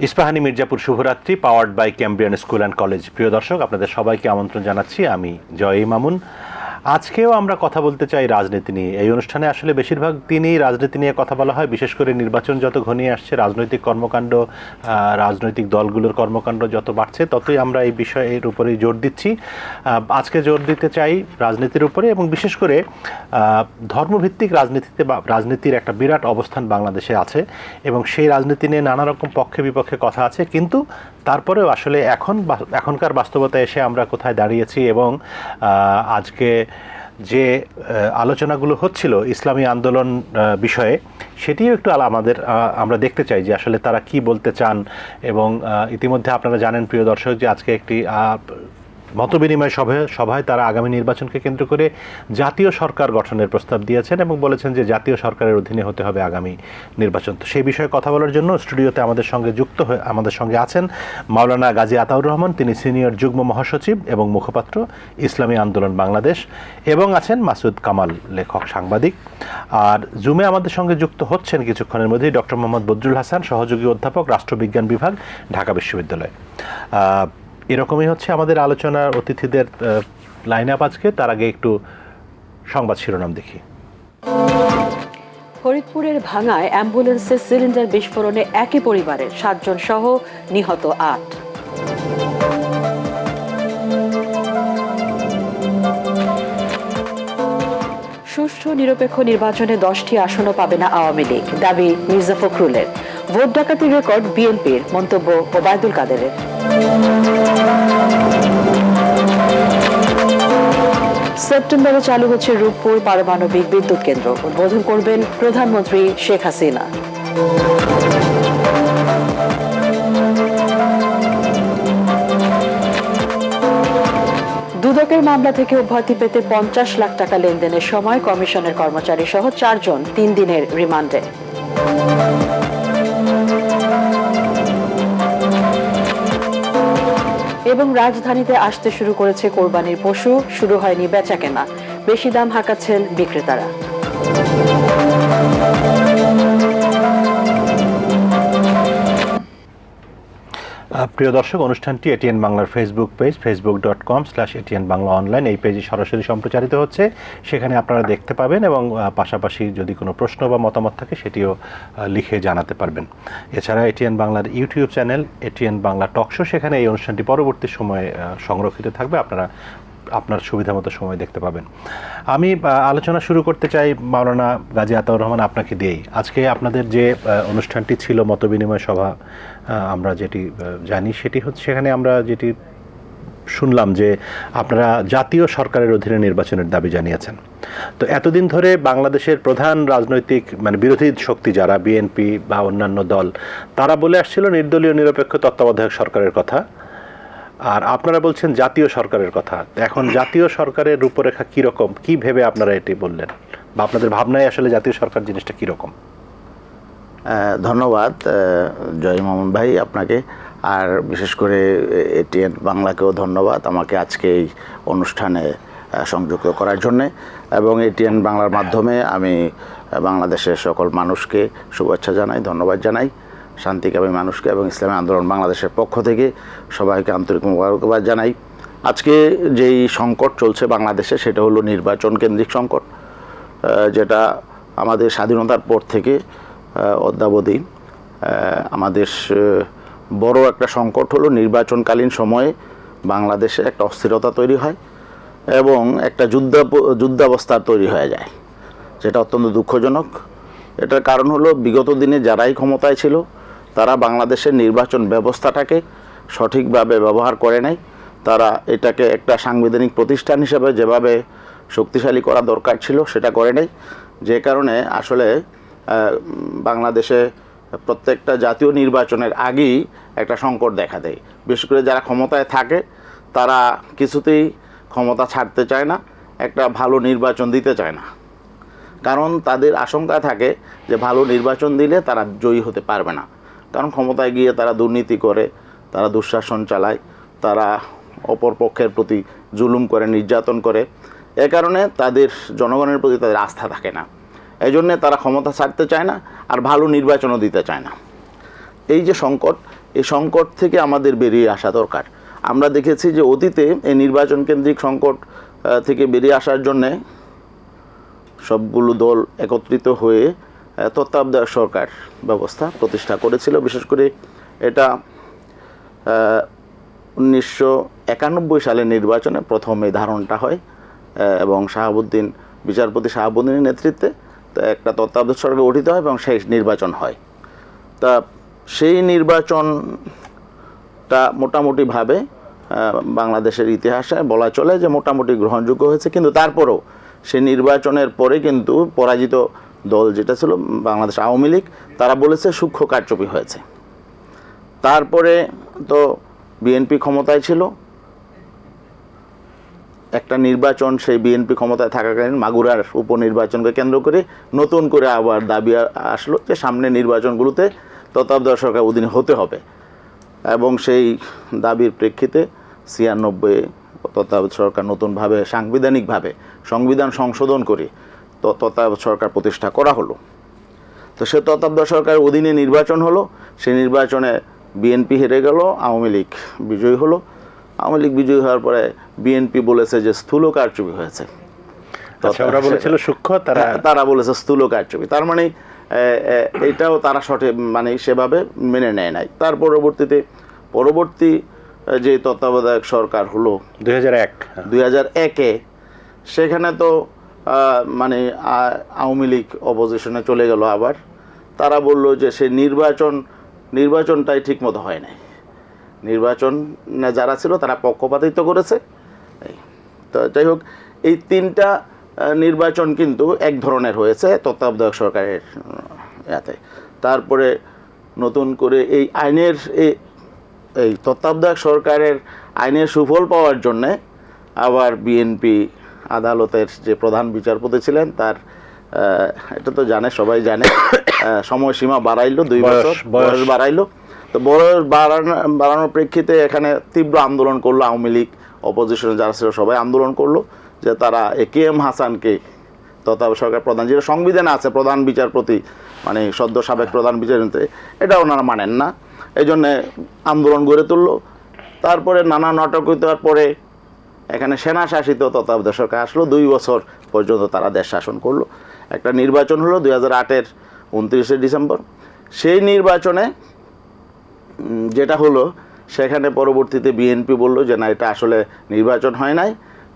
ইস্পাহানী মির্জাপুর শুভরাত্রি powered by Cambrian school and college. প্রিয় দর্শক, আপনাদের সবাইকে আমন্ত্রণ জানাচ্ছি। আমি জয় মামুন। আজকেও আমরা কথা বলতে চাই রাজনীতি নিয়ে। এই অনুষ্ঠানে আসলে বেশিরভাগ দিনই রাজনীতি নিয়ে কথা বলা হয়, বিশেষ করে নির্বাচন যত ঘনিয়ে আসছে, রাজনৈতিক কর্মকাণ্ড, রাজনৈতিক দলগুলোর কর্মকাণ্ড যত বাড়ছে, ততই আমরা এই বিষয়ের উপরেই জোর দিচ্ছি। আজকে জোর দিতে চাই রাজনীতির উপরে, এবং বিশেষ করে ধর্মভিত্তিক রাজনীতিতে বা রাজনীতির একটা বিরাট অবস্থান বাংলাদেশে আছে, এবং সেই রাজনীতি নিয়ে নানা রকম পক্ষে বিপক্ষে কথা আছে। কিন্তু তারপরেও আসলে এখনকার বাস্তবতায় এসে আমরা কোথায় দাঁড়িয়েছি, এবং আজকে যে আলোচনাগুলো হচ্ছিল ইসলামী আন্দোলন বিষয়ে, সেটিও একটু আমরা দেখতে চাই যে আসলে তারা কি বলতে চান। এবং ইতিমধ্যে আপনারা জানেন প্রিয় দর্শক যে আজকে একটি মতবিনিময় সভায় তারা আগামী নির্বাচনকে কেন্দ্র করে জাতীয় সরকার গঠনের প্রস্তাব দিয়েছেন এবং বলেছেন যে জাতীয় সরকারের অধীনে হতে হবে আগামী নির্বাচন। তো সেই বিষয়ে কথা বলার জন্য স্টুডিওতে আমাদের সঙ্গে আছেন মাওলানা গাজী আতাউর রহমান, তিনি সিনিয়র যুগ্ম মহাসচিব এবং মুখপাত্র ইসলামী আন্দোলন বাংলাদেশ, এবং আছেন মাসুদ কামাল, লেখক সাংবাদিক। আর জুমে আমাদের সঙ্গে যুক্ত হচ্ছেন কিছুক্ষণের মধ্যেই ডক্টর মোহাম্মদ বদরুল হাসান, সহযোগী অধ্যাপক, রাষ্ট্রবিজ্ঞান বিভাগ, ঢাকা বিশ্ববিদ্যালয়। এরকমই হচ্ছে আমাদের আলোচনার অতিথিদের লাইন আপ আজকে। তার আগে একটু সংবাদ শিরোনাম দেখি। ফরিদপুরের ভাঙায় অ্যাম্বুলেন্সের সিলিন্ডার বিস্ফোরণে একই পরিবারের 7 জন সহ নিহত 8। সুষ্ঠু নিরপেক্ষ নির্বাচনে 10টি আসনও পাবে না আওয়ামী লীগ, দাবি মির্জা ফখরুলের। ভোট ডাকাতির রেকর্ড বিএনপির, মন্তব্য ওবায়দুল কাদেরের। সেপ্টেম্বরে চালু হচ্ছে রূপপুর পারমাণবিক বিদ্যুৎ কেন্দ্র, উদ্বোধন করবেন প্রধানমন্ত্রী শেখ হাসিনা। দুদকের মামলা থেকে অব্যাহতি পেতে 50 লাখ টাকা লেনদেনের সময় কমিশনের কর্মচারী সহ 4 জন 3 দিনের রিমান্ডে। এবং রাজধানীতে আসতে শুরু করেছে কোরবানির পশু, শুরু হয়নি বেচাকেনা, বেশি দাম হাঁকাচ্ছেন বিক্রেতারা। প্রিয় দর্শক, অনুষ্ঠানটি এটিএন বাংলার Facebook page facebook.com/ATN Bangla online, এই পেজে সরাসরি সম্প্রচারিত হচ্ছে। সেখানে আপনারা দেখতে পাবেন, এবং পাশাপাশি যদি কোনো প্রশ্ন বা মতামত থাকে সেটিও লিখে জানাতে পারবেন। এছাড়া এটিএন বাংলার YouTube channel ATN Bangla talk show, সেখানে এই অনুষ্ঠানটি পরবর্তী সময়ে সংরক্ষিত থাকবে, আপনার সুবিধা মতো সময় দেখতে পাবেন। আমি আলোচনা শুরু করতে চাই মাওলানা গাজী আতাউর রহমান, আপনাকে দিয়েই। আজকে আপনাদের যে অনুষ্ঠানটি ছিল মতবিনিময় সভা, আমরা যেটি জানি সেটি হচ্ছে, সেখানে আমরা যেটি শুনলাম যে আপনারা জাতীয় সরকারের অধীনে নির্বাচনের দাবি জানিয়েছেন। তো এতদিন ধরে বাংলাদেশের প্রধান রাজনৈতিক বিরোধী শক্তি যারা বিএনপি বা অন্যান্য দল, তারা বলে আসছিল নির্দলীয় নিরপেক্ষ তত্ত্বাবধায়ক সরকারের কথা, আর আপনারা বলছেন জাতীয় সরকারের কথা। এখন জাতীয় সরকারের রূপরেখা কীরকম, কি ভেবে আপনারা এটি বললেন, বা আপনাদের ভাবনায় আসলে জাতীয় সরকার জিনিসটা কীরকম? ধন্যবাদ জয় মামুন ভাই আপনাকে, আর বিশেষ করে এটিএন বাংলাকেও ধন্যবাদ আমাকে আজকে এই অনুষ্ঠানে সংযুক্ত করার জন্যে। এবং এটিএন বাংলার মাধ্যমে আমি বাংলাদেশের সকল মানুষকে শুভেচ্ছা জানাই, ধন্যবাদ জানাই, শান্তিকামী মানুষকে, এবং ইসলামী আন্দোলন বাংলাদেশের পক্ষ থেকে সবাইকে আন্তরিক মোবারকবাদ জানাই। আজকে যেই সংকট চলছে বাংলাদেশে, সেটা হলো নির্বাচন কেন্দ্রিক সংকট, যেটা আমাদের স্বাধীনতার পর থেকে অদ্যাবধি আমাদের বড় একটা সংকট হলো নির্বাচনকালীন সময়ে বাংলাদেশে একটা অস্থিরতা তৈরি হয় এবং একটা যুদ্ধাবস্থা তৈরি হয়ে যায়, যেটা অত্যন্ত দুঃখজনক। এটার কারণ হলো বিগত দিনে যারাই ক্ষমতায় ছিল তারা বাংলাদেশের নির্বাচন ব্যবস্থাটাকে সঠিকভাবে ব্যবহার করে নাই। তারা এটাকে একটা সাংবিধানিক প্রতিষ্ঠান হিসেবে যেভাবে শক্তিশালী করা দরকার ছিল সেটা করে নাই, যে কারণে আসলে বাংলাদেশে প্রত্যেকটা জাতীয় নির্বাচনের আগেই একটা সংকট দেখা দেয়। বিশেষ করে যারা ক্ষমতায় থাকে তারা কিছুতেই ক্ষমতা ছাড়তে চায় না, একটা ভালো নির্বাচন দিতে চায় না, কারণ তাদের আশঙ্কা থাকে যে ভালো নির্বাচন দিলে তারা জয়ী হতে পারবে না। কারণ ক্ষমতায় গিয়ে তারা দুর্নীতি করে, তারা দুঃশাসন চালায়, তারা অপর পক্ষের প্রতি জুলুম করে, নির্যাতন করে। এ কারণে তাদের জনগণের প্রতি তাদের আস্থা থাকে না, এই জন্যে তারা ক্ষমতা ছাড়তে চায় না, আর ভালো নির্বাচনও দিতে চায় না। এই যে সংকট, এই সংকট থেকে আমাদের বেরিয়ে আসা দরকার। আমরা দেখেছি যে অতীতে এই নির্বাচন কেন্দ্রিক সংকট থেকে বেরিয়ে আসার জন্যে সবগুলো দল একত্রিত হয়ে তত্ত্বাবধায়ক সরকার ব্যবস্থা প্রতিষ্ঠা করেছিল। বিশেষ করে এটা 1991 সালের নির্বাচনে প্রথম এই ধারণটা হয় এবং বিচারপতি শাহাবুদ্দিনের নেতৃত্বে একটা তত্ত্বাবধায়ক সরকার গঠিত হয় এবং সেই নির্বাচন হয়। তা সেই নির্বাচনটা মোটামুটিভাবে বাংলাদেশের ইতিহাসে বলা চলে যে মোটামুটি গ্রহণযোগ্য হয়েছে, কিন্তু তারপরেও সেই নির্বাচনের পরে কিন্তু পরাজিত দল যেটা ছিল বাংলাদেশ আওয়ামী লীগ, তারা বলেছে সূক্ষ্ম কারচুপি হয়েছে। তারপরে তো বিএনপি ক্ষমতায় ছিল, একটা নির্বাচন সেই বিএনপি ক্ষমতায় থাকাকালীন মাগুরার উপনির্বাচনকে কেন্দ্র করে নতুন করে আবার দাবি আসলো যে সামনে নির্বাচনগুলোতে তত্ত্বাবধায়ক সরকার অধীনে হতে হবে, এবং সেই দাবির প্রেক্ষিতে 96 তত্ত্বাবধায়ক সরকার নতুনভাবে সাংবিধানিকভাবে সংবিধান সংশোধন করে তত্ত্বাবধায়ক সরকার প্রতিষ্ঠা করা হলো। তো সে তত্ত্বাবধায়ক সরকারের অধীনে নির্বাচন হলো, সেই নির্বাচনে বিএনপি হেরে গেল, আওয়ামী লীগ বিজয়ী হলো। আওয়ামী লীগ বিজয়ী হওয়ার পরে বিএনপি বলেছে যে স্থূল কারচুপি হয়েছে, ওরা বলেছিল সূক্ষ্ম, তারা বলেছে স্থূল কারচুপি। তার মানে এটাও তারা সঠিক মানে সেভাবে মেনে নেয় নাই। তার পরবর্তী যে তত্ত্বাবধায়ক সরকার হলো 2001-এ, সেখানে তো মানে আওয়ামী লীগ অপোজিশনে চলে গেল। আবার তারা বলল যে সেই নির্বাচনটাই ঠিকমতো হয় নাই, নির্বাচন যারা ছিল তারা পক্ষপাতিত্ব করেছে। তো যাই হোক, এই তিনটা নির্বাচন কিন্তু এক ধরনের হয়েছে তত্ত্বাবধায়ক সরকারের ইয়াতে। তারপরে নতুন করে এই আইনের এই তত্ত্বাবধায়ক সরকারের আইনের সুফল পাওয়ার জন্যে আবার বিএনপি আদালতের যে প্রধান বিচারপতি ছিলেন তার এটা তো সবাই জানে সময়সীমা বাড়াইলো, 2 বছর বয়স বাড়াইলো। তো বয়স বাড়ানোর প্রেক্ষিতে এখানে তীব্র আন্দোলন করলো আওয়ামী লীগ, অপোজিশনে যারা ছিল সবাই আন্দোলন করলো যে তারা KM হাসানকে তত্ত্বাবধায়ক সরকার প্রধান, যেটা সংবিধানে আছে প্রধান বিচারপতি মানে সদ্য সাবেক প্রধান বিচারপতি, এটা ওনারা মানেন না, এই জন্যে আন্দোলন গড়ে তুললো। তারপরে নানা নাটকীয়তার পরে এখানে সেনা শাসিত তত্ত্বাবধায়ক সরকার আসলো, 2 বছর পর্যন্ত তারা দেশ শাসন করলো। একটা নির্বাচন হলো 2008-এর 29শে ডিসেম্বর। সেই নির্বাচনে যেটা হলো সেখানে পরবর্তীতে বিএনপি বলল যে না, এটা আসলে নির্বাচন হয় নাই,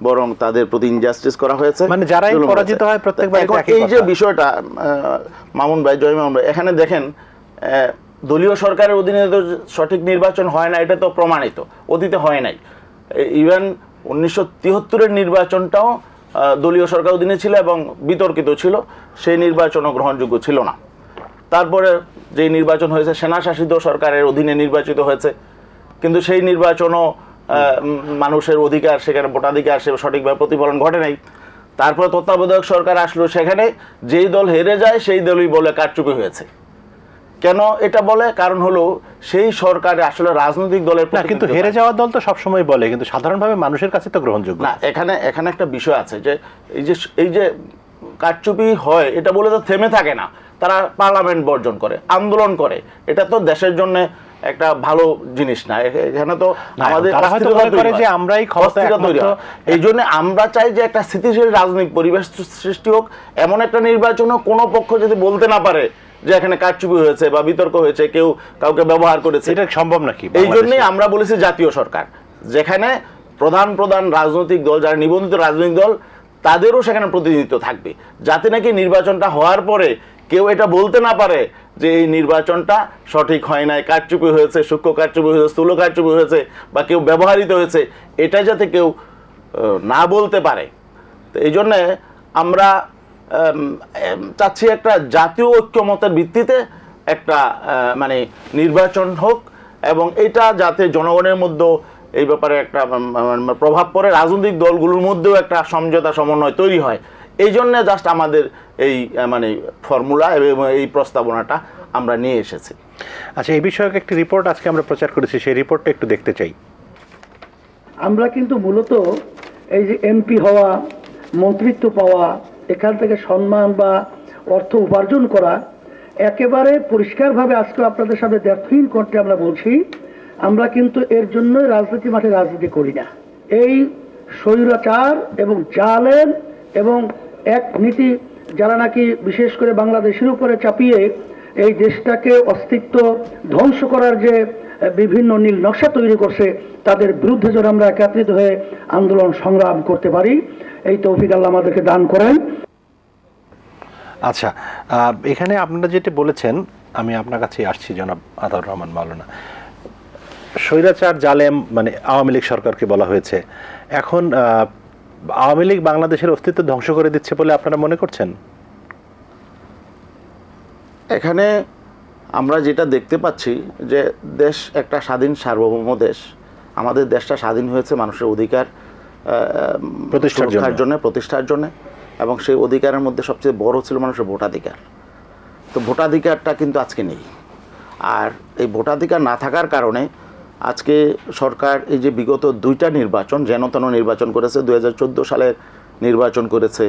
বরং তাদের প্রতি ইনজাস্টিস করা হয়েছে, মানে যারাই পরাজিত হয় প্রত্যেকবার। এই যে বিষয়টা মামুন ভাই, জয় মামুন ভাই, এখানে দেখেন দলীয় সরকারের অধীনে তো সঠিক নির্বাচন হয় না, এটা তো প্রমাণিত, অতীতে হয় নাই। ইভেন 1973-এর নির্বাচনটাও দলীয় সরকার অধীনে ছিল এবং বিতর্কিত ছিল, সেই নির্বাচনও গ্রহণযোগ্য ছিল না। তারপরে যে নির্বাচন হয়েছে সেনাশাসিত সরকারের অধীনে নির্বাচিত হয়েছে, কিন্তু সেই নির্বাচনও মানুষের অধিকার, সেখানে ভোটাধিকার সে সঠিকভাবে প্রতিফলন ঘটে নাই। তারপরে তত্ত্বাবধায়ক সরকার আসলো, সেখানে যেই দল হেরে যায় সেই দলই বলে কারচুপি হয়েছে। কেন এটা বলে? কারণ হলো সেই সরকারে আসলে রাজনৈতিক দলের না, কিন্তু হেরে যাওয়া দল তো সবসময় বলে, কিন্তু সাধারণভাবে মানুষের কাছে তো গ্রহণযোগ্য না। এখানে একটা বিষয় আছে যে এই যে কারচুপি হয় এটা বলে তো থেমে থাকে না, তারা পার্লামেন্ট বর্জন করে, আন্দোলন করে, এটা তো দেশের জন্য একটা ভালো জিনিস না। এখানে তো আমাদের এই জন্য আমরা চাই যে একটা স্থিতিশীল রাজনৈতিক পরিবেশ সৃষ্টি হোক, এমন একটা নির্বাচনও কোনো পক্ষ যদি বলতে না পারে যে এখানে কারচুপি হয়েছে বা বিতর্ক হয়েছে, কেউ কাউকে ব্যবহার করেছে, এটা সম্ভব নাকি? এই জন্যই আমরা বলেছি জাতীয় সরকার, যেখানে প্রধান রাজনৈতিক দল, যারা নিবন্ধিত রাজনৈতিক দল, তাদেরও সেখানে প্রতিনিধিত্ব থাকবে, যাতে নাকি নির্বাচনটা হওয়ার পরে কেউ এটা বলতে না পারে যে এই নির্বাচনটা সঠিক হয় নাই, কারচুপি হয়েছে, সূক্ষ্ম কারচুপি হয়েছে, স্থূল কারচুপি হয়েছে, বা কেউ ব্যবহৃত হয়েছে, এটা যাতে কেউ না বলতে পারে। তো এই জন্যে আমরা চাচ্ছি একটা জাতীয় ঐক্যমতের ভিত্তিতে একটা মানে নির্বাচন হোক, এবং এটা যাতে জনগণের মধ্যে এই ব্যাপারে একটা প্রভাব পড়ে, রাজনৈতিক দলগুলোর মধ্যেও একটা সমঝোতা সমন্বয় তৈরি হয়। এই জন্যে জাস্ট আমাদের এই মানে ফর্মুলা এবং এই প্রস্তাবনাটা আমরা নিয়ে এসেছি। আচ্ছা, এই বিষয়ক একটি রিপোর্ট আজকে আমরা প্রচার করেছি, সেই রিপোর্টটা একটু দেখতে চাই। আমরা কিন্তু মূলত এই যে এমপি হওয়া, মন্ত্রিত্ব পাওয়া, এখান থেকে সম্মান বা অর্থ উপার্জন করা, একেবারে পরিষ্কারভাবে আজকে আপনাদের সামনে দ্যাটফিল করতে আমরা বলছি, আমরা কিন্তু এর জন্য রাজনীতি মাঠে রাজনীতি করি না। এই স্বৈরাচার এবং জালেম এবং এক নীতি যারা নাকি বিশেষ করে বাংলাদেশের উপরে চাপিয়ে এই দেশটাকে অস্তিত্ব ধ্বংস করার যে বিভিন্ন নীল নকশা তৈরি করছে, তাদের বিরুদ্ধে যেন আমরা একত্রিত হয়ে আন্দোলন সংগ্রাম করতে পারি, এই তৌফিক আল্লাহ আমাদেরকে দান করেন। আচ্ছা, এখানে আপনারা যেটা বলেছেন, আমি আপনার কাছে আসছি জনাব আতাউর রহমান মাওলানা। স্বৈরাচার জালেম মানে আওয়ামী লীগ সরকারকে বলা হয়েছে। এখন আওয়ামী লীগ বাংলাদেশের অস্তিত্ব ধ্বংস করে দিচ্ছে বলে আপনারা মনে করছেন? এখানে আমরা যেটা দেখতে পাচ্ছি যে দেশ একটা স্বাধীন সার্বভৌম দেশ। আমাদের দেশটা স্বাধীন হয়েছে মানুষের অধিকার প্রতিষ্ঠার জন্য, এবং সেই অধিকারের মধ্যে সবচেয়ে বড় ছিল মানুষের ভোটাধিকার। তো ভোটাধিকারটা কিন্তু আজকে নেই। আর এই ভোটাধিকার না থাকার কারণে আজকে সরকার এই যে বিগত 2টা নির্বাচন যেন-তেন নির্বাচন করেছে, 2014 সালের নির্বাচন করেছে,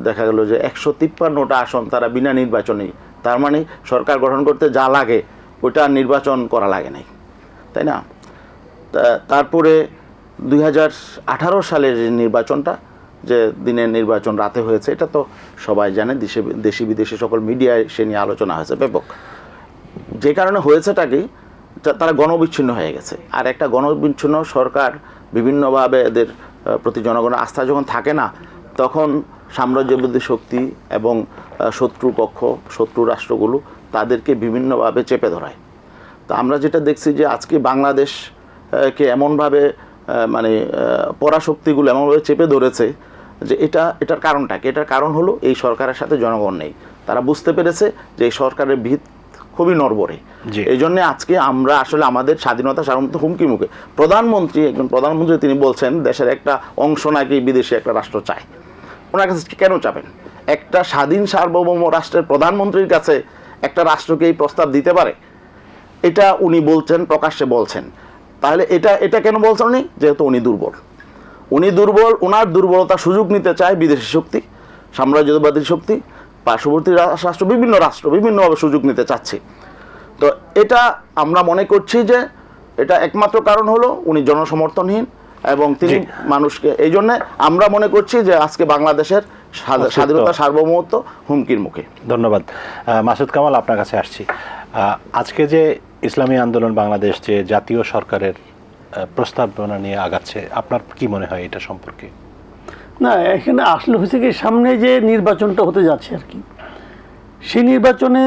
দেখা গেল যে 153টা আসন তারা বিনা নির্বাচনেই, তার মানে সরকার গঠন করতে যা লাগে ওইটা নির্বাচন করা লাগে নাই, তাই না? তারপরে 2018 সালের যে নির্বাচনটা, যে দিনের নির্বাচন রাতে হয়েছে, এটা তো সবাই জানে, দেশি বিদেশি সকল মিডিয়ায় সে নিয়ে আলোচনা হয়েছে ব্যাপক। যে কারণে হয়েছেটা কি, তারা গণবিচ্ছিন্ন হয়ে গেছে। আর একটা গণবিচ্ছিন্ন সরকার বিভিন্নভাবে এদের প্রতি জনগণের আস্থা যখন থাকে না, তখন সাম্রাজ্যবাদী শক্তি এবং শত্রু রাষ্ট্রগুলো তাদেরকে বিভিন্নভাবে চেপে ধরায়। তো আমরা যেটা দেখছি যে আজকে বাংলাদেশকে এমনভাবে মানে পরাশক্তিগুলো এমনভাবে চেপে ধরেছে যে এটার কারণটা কি? এটার কারণ হলো এই সরকারের সাথে জনগণ নেই। তারা বুঝতে পেরেছে যে এই সরকারের ভিত খুবই নড়বড়ে। এই জন্য আজকে আমরা আসলে আমাদের স্বাধীনতা সার্বভৌমত্ব হুমকির মুখে। একজন প্রধানমন্ত্রী তিনি বলছেন দেশের একটা অংশ নাকি বিদেশে একটা রাষ্ট্র চায়। ওনার কাছে কেন চাবেন? একটা স্বাধীন সার্বভৌম রাষ্ট্রের প্রধানমন্ত্রীর কাছে একটা রাষ্ট্রকে এই প্রস্তাব দিতে পারে? এটা উনি বলছেন, প্রকাশ্যে বলছেন। তাহলে এটা কেন বলছেন উনি? যেহেতু উনি দুর্বল। ওনার দুর্বলতা সুযোগ নিতে চায় বিদেশি শক্তি, সাম্রাজ্যবাদী শক্তি, পার্শ্ববর্তী রাষ্ট্র বিভিন্নভাবে সুযোগ নিতে চাচ্ছে। তো এটা আমরা মনে করছি যে এটা একমাত্র কারণ হলো উনি জনসমর্থনহীন, এবং তিনি মানুষকে, এই জন্য আমরা মনে করছি যে আজকে বাংলাদেশের স্বাধীনতা সার্বভৌমত্ব হুমকির মুখে। ধন্যবাদ। মাসুদ কামাল, আপনার কাছে আসছি। আজকে যে ইসলামী আন্দোলন বাংলাদেশ যে জাতীয় সরকারের প্রস্তাবনা নিয়ে আগাচ্ছে, আপনার কি মনে হয় এটা সম্পর্কে? না, এখানে আসলে হয়েছে কি, সামনে যে নির্বাচনটা হতে যাচ্ছে আর কি, সেই নির্বাচনে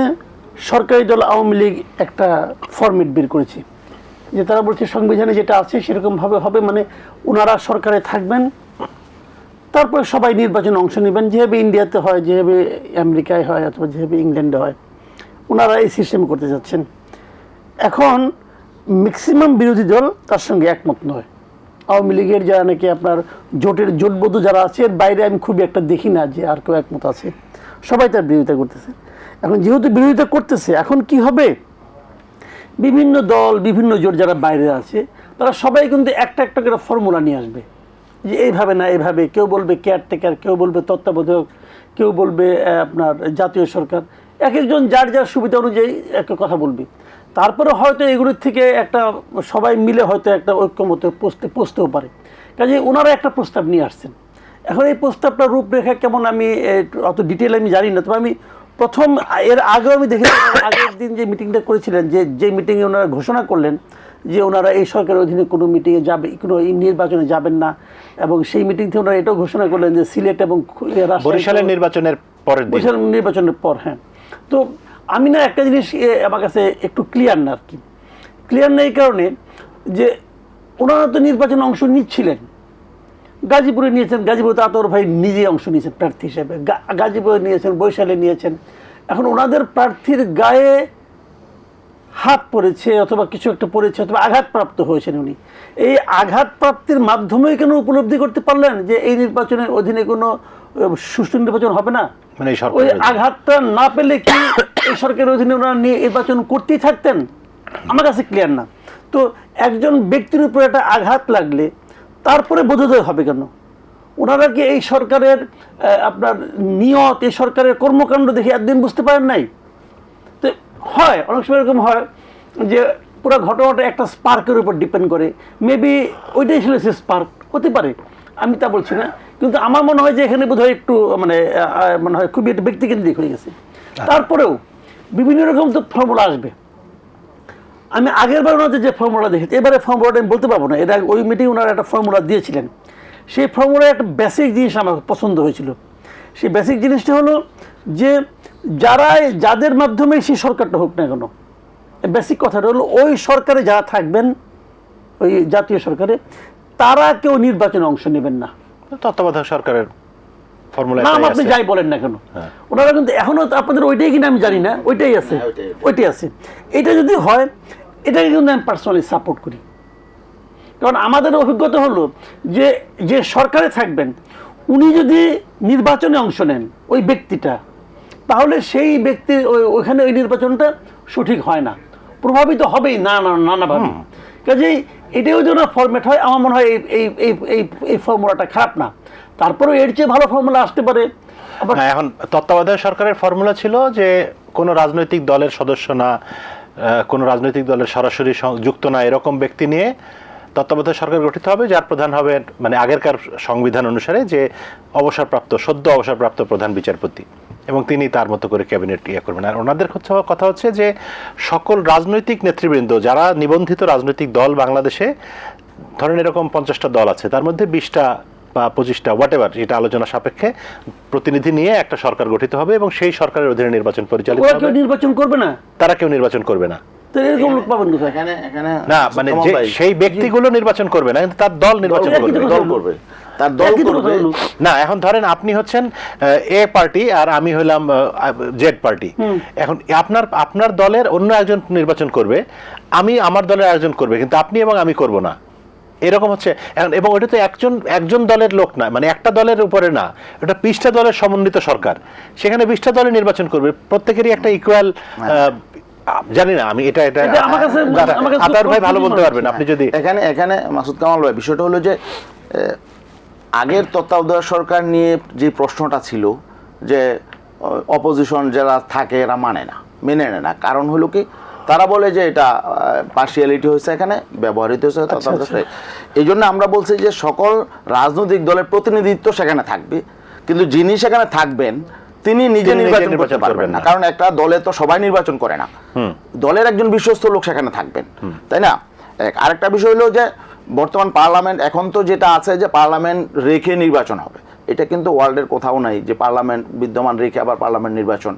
সরকারি দল আওয়ামী লীগ একটা ফরম্যাট বের করেছে যে তারা বলছে সংবিধানে যেটা আছে সেরকমভাবে হবে, মানে ওনারা সরকারে থাকবেন, তারপরে সবাই নির্বাচনে অংশ নেবেন, যেভাবে ইন্ডিয়াতে হয়, যেভাবে আমেরিকায় হয়, অথবা যেভাবে ইংল্যান্ডে হয়, ওনারা এই সিস্টেম করতে যাচ্ছেন। এখন ম্যাক্সিমাম বিরোধী দল তার সঙ্গে একমত নয়। আওয়ামী লীগের যারা নাকি আপনার জোটবদ্ধ যারা আছে, এর বাইরে আমি খুবই একটা দেখি না যে আর কেউ একমত আছে, সবাই তার বিরোধিতা করতেছে। এখন যেহেতু বিরোধিতা করতেছে, এখন কি হবে, বিভিন্ন দল বিভিন্ন জোট যারা বাইরে আছে তারা সবাই কিন্তু একটা একটা করে ফর্মুলা নিয়ে আসবে যে এইভাবে না এইভাবে, কেউ বলবে কেয়ারটেকার, কেউ বলবে তত্ত্বাবধায়ক, কেউ বলবে আপনার জাতীয় সরকার, এক একজন যার যার সুবিধা অনুযায়ী একটা কথা বলবে। তারপরে হয়তো এগুলোর থেকে একটা সবাই মিলে হয়তো একটা ঐক্যমতে পৌঁছতেও পারে। কাজে ওনারা একটা প্রস্তাব নিয়ে আসছেন। এখন এই প্রস্তাবটার রূপরেখা কেমন আমি অত ডিটেল আমি জানি না, তবে আমি প্রথম এর আগেও আমি দেখেছি, আগের দিন যে মিটিংটা করেছিলেন, যে মিটিংয়ে ওনারা ঘোষণা করলেন যে ওনারা এই সরকারের অধীনে কোনো মিটিংয়ে যাবে, কোনো নির্বাচনে যাবেন না, এবং সেই মিটিং থেকে ওনারা এটাও ঘোষণা করলেন যে সিলেট এবং বরিশালের নির্বাচনের পর। হ্যাঁ, তো আমি না একটা জিনিস আমার কাছে একটু ক্লিয়ার না আর কি, ক্লিয়ার না এই কারণে যে ওনারা তো নির্বাচনে অংশ নিচ্ছিলেন, গাজীপুরে নিয়েছেন, গাজীপুরে তো আতর ভাই নিজে অংশ নিয়েছেন প্রার্থী হিসেবে, গাজীপুরে নিয়েছেন, বরিশালে নিয়েছেন। এখন ওনাদের প্রার্থীর গায়ে হাত পড়েছে অথবা কিছু একটা পড়েছে অথবা আঘাতপ্রাপ্ত হয়েছেন উনি, এই আঘাতপ্রাপ্তির মাধ্যমেই কেন উপলব্ধি করতে পারলেন যে এই নির্বাচনের অধীনে কোনো সুষ্ঠু নির্বাচন হবে না? মানে ওই আঘাতটা না পেলে কি এই সরকারের অধীনে ওনারা নির্বাচন করতেই থাকতেন? আমার কাছে ক্লিয়ার না। তো একজন ব্যক্তির উপর একটা আঘাত লাগলে তারপরে বোধোদয় হবে কেন? ওনারা কি এই সরকারের আপনার নিয়ত, এই সরকারের কর্মকাণ্ড দেখে একদিন বুঝতে পারেন নাই? হয় অনেক সময় এরকম হয় যে পুরো ঘটনাটা একটা স্পার্কের উপর ডিপেন্ড করে, মেবি ওইটাই ছিল সে স্পার্ক, হতে পারে, আমি তা বলছি না, কিন্তু আমার মনে হয় যে এখানে বোধহয় একটু মানে মনে হয় খুবই একটা ব্যক্তিকেন্দ্রিক হয়ে গেছে। তারপরেও বিভিন্ন রকম তো ফর্মুলা আসবে। আমি আগের বার ওনাদের যে ফর্মুলা দেখেছি, এবারে ফর্মুলাটা আমি বলতে পারবো না, এটা ওই মিটিং ওনারা একটা ফর্মুলা দিয়েছিলেন, সেই ফর্মুলায় একটা বেসিক জিনিস আমার পছন্দ হয়েছিল। সেই বেসিক জিনিসটা হলো যে যাদের মাধ্যমে সেই সরকারটা হোক না কেন, বেসিক কথাটা হলো ওই সরকারে যারা থাকবেন, ওই জাতীয় সরকারে, তারা কেউ নির্বাচনে অংশ নেবেন না। তত্ত্বাবধায়ক সরকারের ফর্মুলা নাম আপনি যাই বলেন না কেন, ওনারা কিন্তু এখনো আপনাদের ওইটাই কিনা আমি জানি না, ওইটাই আছে, ওইটাই আছে। এটা যদি হয়, এটাকে কিন্তু আমি পার্সোনালি সাপোর্ট করি। কারণ আমাদের অভিজ্ঞতা হলো যে যে সরকারে থাকবেন উনি যদি নির্বাচনে অংশ নেন ওই ব্যক্তিটা, তাহলে সেই ব্যক্তির ওইখানে ওই নির্বাচনটা সঠিক হয় না, প্রভাবিত হবেই নানাভাবে। কাজেই এটাও যদি ফরম্যাট হয়, আমার মনে হয় এই এই এই এই ফর্মুলাটা খারাপ না। তারপরেও এর চেয়ে ভালো ফর্মুলা আসতে পারে। আবার এখন তত্ত্বাবধায়ক সরকারের ফর্মুলা ছিল যে কোনো রাজনৈতিক দলের সদস্য না, কোনো রাজনৈতিক দলের সরাসরি যুক্ত না, এরকম ব্যক্তি নিয়ে তত্ত্বাবধায়ক সরকার গঠিত হবে, যার প্রধান হবে মানে আগেরকার সংবিধান অনুসারে যে সদ্য অবসরপ্রাপ্ত প্রধান বিচারপতি, এবং তিনি তার মতো করে ক্যাবিনেট করবেন। আর ওনাদের কথা হচ্ছে যে সকল রাজনৈতিক নেতৃবৃন্দ যারা নিবন্ধিত রাজনৈতিক দল বাংলাদেশে, ধরেন এরকম 50টা দল আছে, তার মধ্যে 20টা বা 25টা হোয়াটএভার, যেটা আলোচনা সাপেক্ষে প্রতিনিধি নিয়ে একটা সরকার গঠিত হবে এবং সেই সরকারের অধীনে নির্বাচন পরিচালিত হবে। কেউ নির্বাচন করবে না, তারা কেউ নির্বাচন করবে না। তো এরকম লোক পাবেন কোথায়? না, মানে যে সেই ব্যক্তিগুলো নির্বাচন করবে না, কিন্তু তার দল নির্বাচন করবে। তার দল করবে না। এখন ধরেন আপনি হচ্ছেন এ পার্টি আর আমি হলাম জেড পার্টি, এখন আপনার দলের অন্য একজন নির্বাচন করবে, আমি আমার দলের একজন করবে, কিন্তু আপনি এবং আমি করব না, এরকম হচ্ছে এখন। এবং ওটা তো একজন দলের লোক না, মানে একটা দলের উপরে না, ওটা 20টা দলের সমন্বিত সরকার, সেখানে 20টা দলের নির্বাচন করবে, প্রত্যেকেরই একটা ইকুয়াল। জানি না আমি এটা আতার ভাই ভালো বলতে পারবেন আপনি যদি। এখানে মাসুদ কামাল ভাই, বিষয়টা হলো যে আগের তত্ত্বাবধায়ক সরকার নিয়ে যে প্রশ্নটা ছিল যে অপোজিশন যারা থাকে এরা মেনে নেয় না, কারণ হলো কি, তারা বলে যে এটা পার্সিয়ালিটি হয়েছে, এখানে ব্যবহৃত হয়েছে তত্ত্বাবধায়ক। এই জন্য আমরা বলছি যে সকল রাজনৈতিক দলের প্রতিনিধিত্ব সেখানে থাকবে, কিন্তু যিনি সেখানে থাকবেন তিনি নিজে নির্বাচন করতে পারবেন না, কারণ একটা দলে তো সবাই নির্বাচন করে না, দলের একজন বিশ্বস্ত লোক সেখানে থাকবেন, তাই না? আরেকটা বিষয় হলো যে বর্তমান পার্লামেন্ট এখন তো যেটা আছে যে পার্লামেন্ট রেখে নির্বাচন হবে, এটা কিন্তু ওয়ার্ল্ডের কোথাও নাই যে পার্লামেন্ট বিদ্যমান রেখে আবার পার্লামেন্ট নির্বাচন।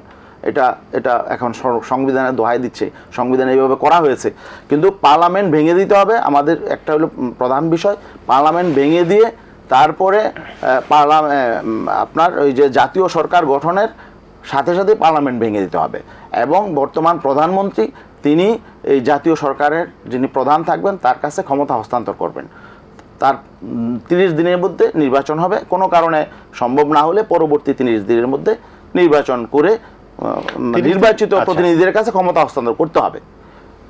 এটা এখন সংবিধানের দোহাই দিচ্ছে, সংবিধানে এইভাবে করা হয়েছে, কিন্তু পার্লামেন্ট ভেঙে দিতে হবে। আমাদের একটা হলো প্রধান বিষয়, পার্লামেন্ট ভেঙে দিয়ে তারপরে আপনার ওই যে জাতীয় সরকার গঠনের সাথে সাথে পার্লামেন্ট ভেঙে দিতে হবে, এবং বর্তমান প্রধানমন্ত্রী তিনি এই জাতীয় সরকারের যিনি প্রধান থাকবেন তার কাছে ক্ষমতা হস্তান্তর করবেন। তার 30 দিনের মধ্যে নির্বাচন হবে, কোনো কারণে সম্ভব না হলে পরবর্তী 30 দিনের মধ্যে নির্বাচন করে নির্বাচিত প্রতিনিধিদের কাছে ক্ষমতা হস্তান্তর করতে হবে।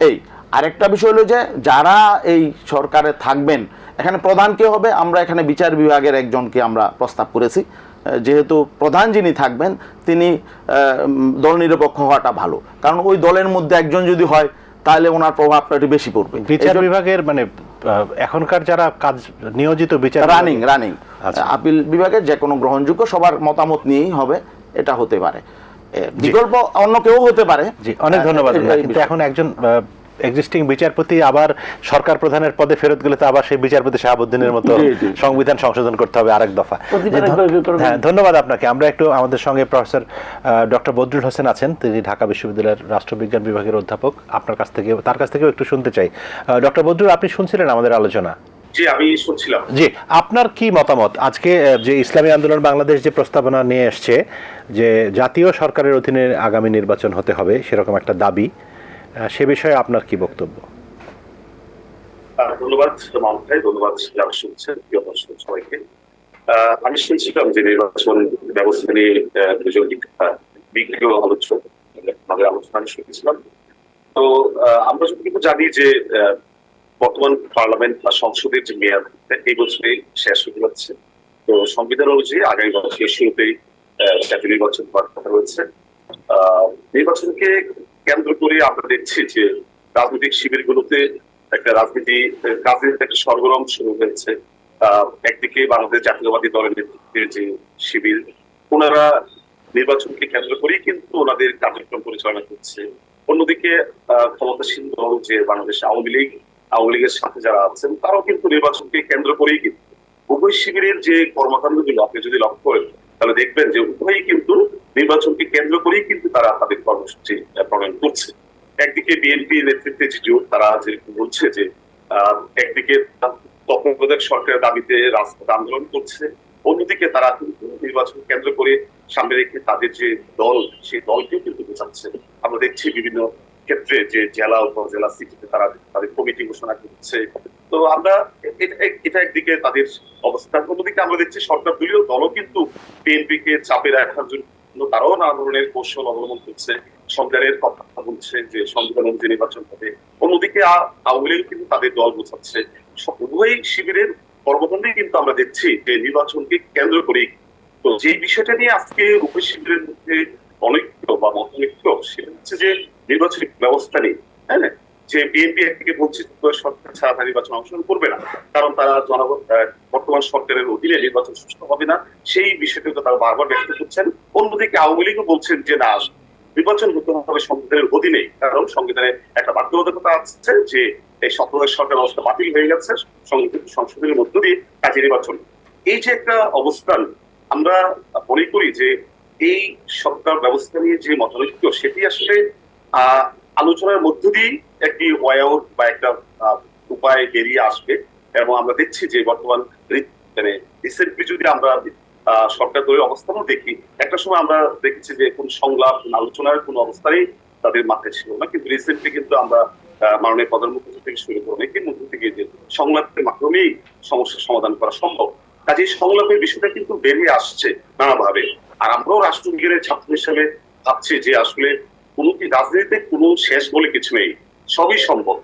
এই আরেকটা বিষয় হলো যে যারা এই সরকারে থাকবেন, এখানে প্রধান কে হবে, আমরা এখানে বিচার বিভাগের একজনকে আমরা প্রস্তাব করেছি, যেহেতু প্রধান যিনি থাকবেন তিনি দল নিরপেক্ষ হওয়াটা ভালো, কারণ ওই দলের মধ্যে একজন যদি হয় তাহলে ওনার প্রভাবটা একটু বেশি পড়বে। বিচার বিভাগের মানে এখনকার যারা কাজ নিয়োজিত বিচার রানিং আপিল বিভাগের যে কোনো গ্রহণযোগ্য সবার মতামত নিয়েই হবে, এটা হতে পারে, বিকল্প অন্য কেউ হতে পারে। জি, অনেক ধন্যবাদ। কিন্তু এখন একজন এক্সিস্টিং বিচারপতি আবার সরকার প্রধানের পদে ফেরত গেলে তো আবার সেই বিচারপতি শাহাবুদ্দিনের মতো সংবিধান সংশোধন করতে হবে আরেক দফা। হ্যাঁ, ধন্যবাদ আপনাকে। আমরা একটু আমাদের সঙ্গে প্রফেসর ডক্টর বদরুল হোসেন আছেন, তিনি ঢাকা বিশ্ববিদ্যালয়ের রাষ্ট্রবিজ্ঞান বিভাগের অধ্যাপক, তার কাছ থেকেও একটু শুনতে চাই। ডক্টর বদরুল, আপনি শুনছিলেন আমাদের আলোচনা? জি, আমি শুনছিলাম। জি, আপনার কি মতামত আজকে যে ইসলামী আন্দোলন বাংলাদেশ যে প্রস্তাবনা নিয়ে এসছে যে জাতীয় সরকারের অধীনে আগামী নির্বাচন হতে হবে, সেরকম একটা দাবি, সে বিষয়ে আপনার কি বক্তব্য? ধন্যবাদ মামুন ভাই, ধন্যবাদ যারা শুনছেন, প্রিয় দর্শক সবাইকে। আমি শুনছিলাম যে নির্বাচন ব্যবস্থা নিয়ে দুজন বিজ্ঞ আলোচক আমাদের আলোচনা শুনেছিলাম। তো আমরা যতটুকু জানি যে বর্তমান পার্লামেন্ট বা সংসদের যে মেয়াদ এই বছরে শেষ হতে যাচ্ছে, তো সংবিধান অনুযায়ী আগামী বছরের শুরুতেই জাতীয় নির্বাচন হওয়ার কথা রয়েছে। নির্বাচনকে কেন্দ্র করে আমরা দেখছি যে রাজনৈতিক শিবিরগুলোতে একটা রাজনীতির একটা সরগরম শুরু হয়েছে। একদিকে বাংলাদেশ জাতীয়বাদী দলের নেতৃত্বের যে শিবির, ওনারা নির্বাচনকে কেন্দ্র করেই কিন্তু ওনাদের কার্যক্রম পরিচালনা করছে। অন্যদিকে ক্ষমতাসীন দল যে বাংলাদেশ আওয়ামী লীগের সাথে যারা আছেন, তারাও কিন্তু নির্বাচনকে কেন্দ্র করেই কিন্তু উভয় শিবিরের যে কর্মকাণ্ডগুলো আপনি যদি লক্ষ্য করেন, তাহলে দেখবেন যে উভয়ই কিন্তু নির্বাচনকে কেন্দ্র করেই কিন্তু তারা তাদের কর্মসূচি প্রণয়ন করছে। একদিকে বিএনপি নেতৃত্বে যে জোট, তারা যে বলছে যে একদিকে তত্ত্বাবধায়ক সরকারের দাবিতে রাজপথ আন্দোলন করছে, অন্যদিকে তারা কিন্তু নির্বাচন কেন্দ্র করে সামনে রেখে তাদের যে দল, সেই দলকেও কিন্তু বোঝাচ্ছে। আমরা দেখছি বিভিন্ন ক্ষেত্রে যে জেলা উপজেলা সিটিতে তারা তাদের কমিটি ঘোষণা করছে। তো আমরা এটা একদিকে তাদের অবস্থান, অন্যদিকে আমরা দেখছি সরকার দলীয় দলও কিন্তু বিএনপিকে চাপে রাখার জন্য তারাও নানা ধরনের কৌশল অবলম্বন করছে, সংবিধানের কথা বলছে যে সংবিধান অনুযায়ী নির্বাচন হবে। অন্যদিকে আওয়ামী লীগ কিন্তু তাদের দল বোঝাচ্ছে। উভয় শিবিরের কর্মকাণ্ডে কিন্তু আমরা দেখছি যে নির্বাচনকে কেন্দ্র করে। তো যে বিষয়টা নিয়ে আজকে উভয় শিবিরের মধ্যে অনৈক্য বা মতানৈক্য, সেটা হচ্ছে যে নির্বাচনী ব্যবস্থা নেই। হ্যাঁ, যে বিএনপি একদিকে বলছে সরকার ছাড়া নির্বাচন অংশগ্রহণ করবে না, কারণ তারা বর্তমান সরকারের অধীনে নির্বাচন সুষ্ঠু হবে না, সেই বিষয়টা তারা বারবার ব্যক্ত করছেন। অন্যদিকে আওয়ামী লীগও বলছেন যে না, নির্বাচন হতে হবে সংবিধানের অধীনে, কারণ সংবিধানে একটা বাধ্যবাধকতা আছে যে এই তত্ত্বাবধায়ক সরকার ব্যবস্থা বাতিল হয়ে গেছে, সংশোধনের মধ্য দিয়ে কাজে নির্বাচন। এই যে একটা অবস্থান, আমরা মনে করি যে এই সরকার ব্যবস্থা নিয়ে যে মতানৈক্য, সেটি আসলে আলোচনার মধ্য দিয়ে একটি ওয়ে আউট বা একটা উপায় বেরিয়ে আসবে। এবং আমরা দেখছি যে বর্তমান মানে রিসেন্টলি যদি আমরা সরকার দলের অবস্থানও দেখি, একটা সময় আমরা দেখেছি যে কোন সংলাপ, কোন আলোচনার কোন অবস্থায় তাদের মাথায় ছিল না, কিন্তু রিসেন্টলি কিন্তু আমরা মাননীয় প্রধানমন্ত্রী থেকে শুরু করে অনেকের মধ্যে থেকে যে সংলাপের মাধ্যমেই সমস্যার সমাধান করা সম্ভব, কাজে সংলাপের বিষয়টা কিন্তু বেরিয়ে আসছে নানাভাবে। আর আমরাও রাষ্ট্রবিজ্ঞানের ছাত্র হিসেবে ভাবছি যে আসলে কোনো কি রাজনীতিতে কোনো শেষ বলে কিছু নেই, সবই সম্ভব।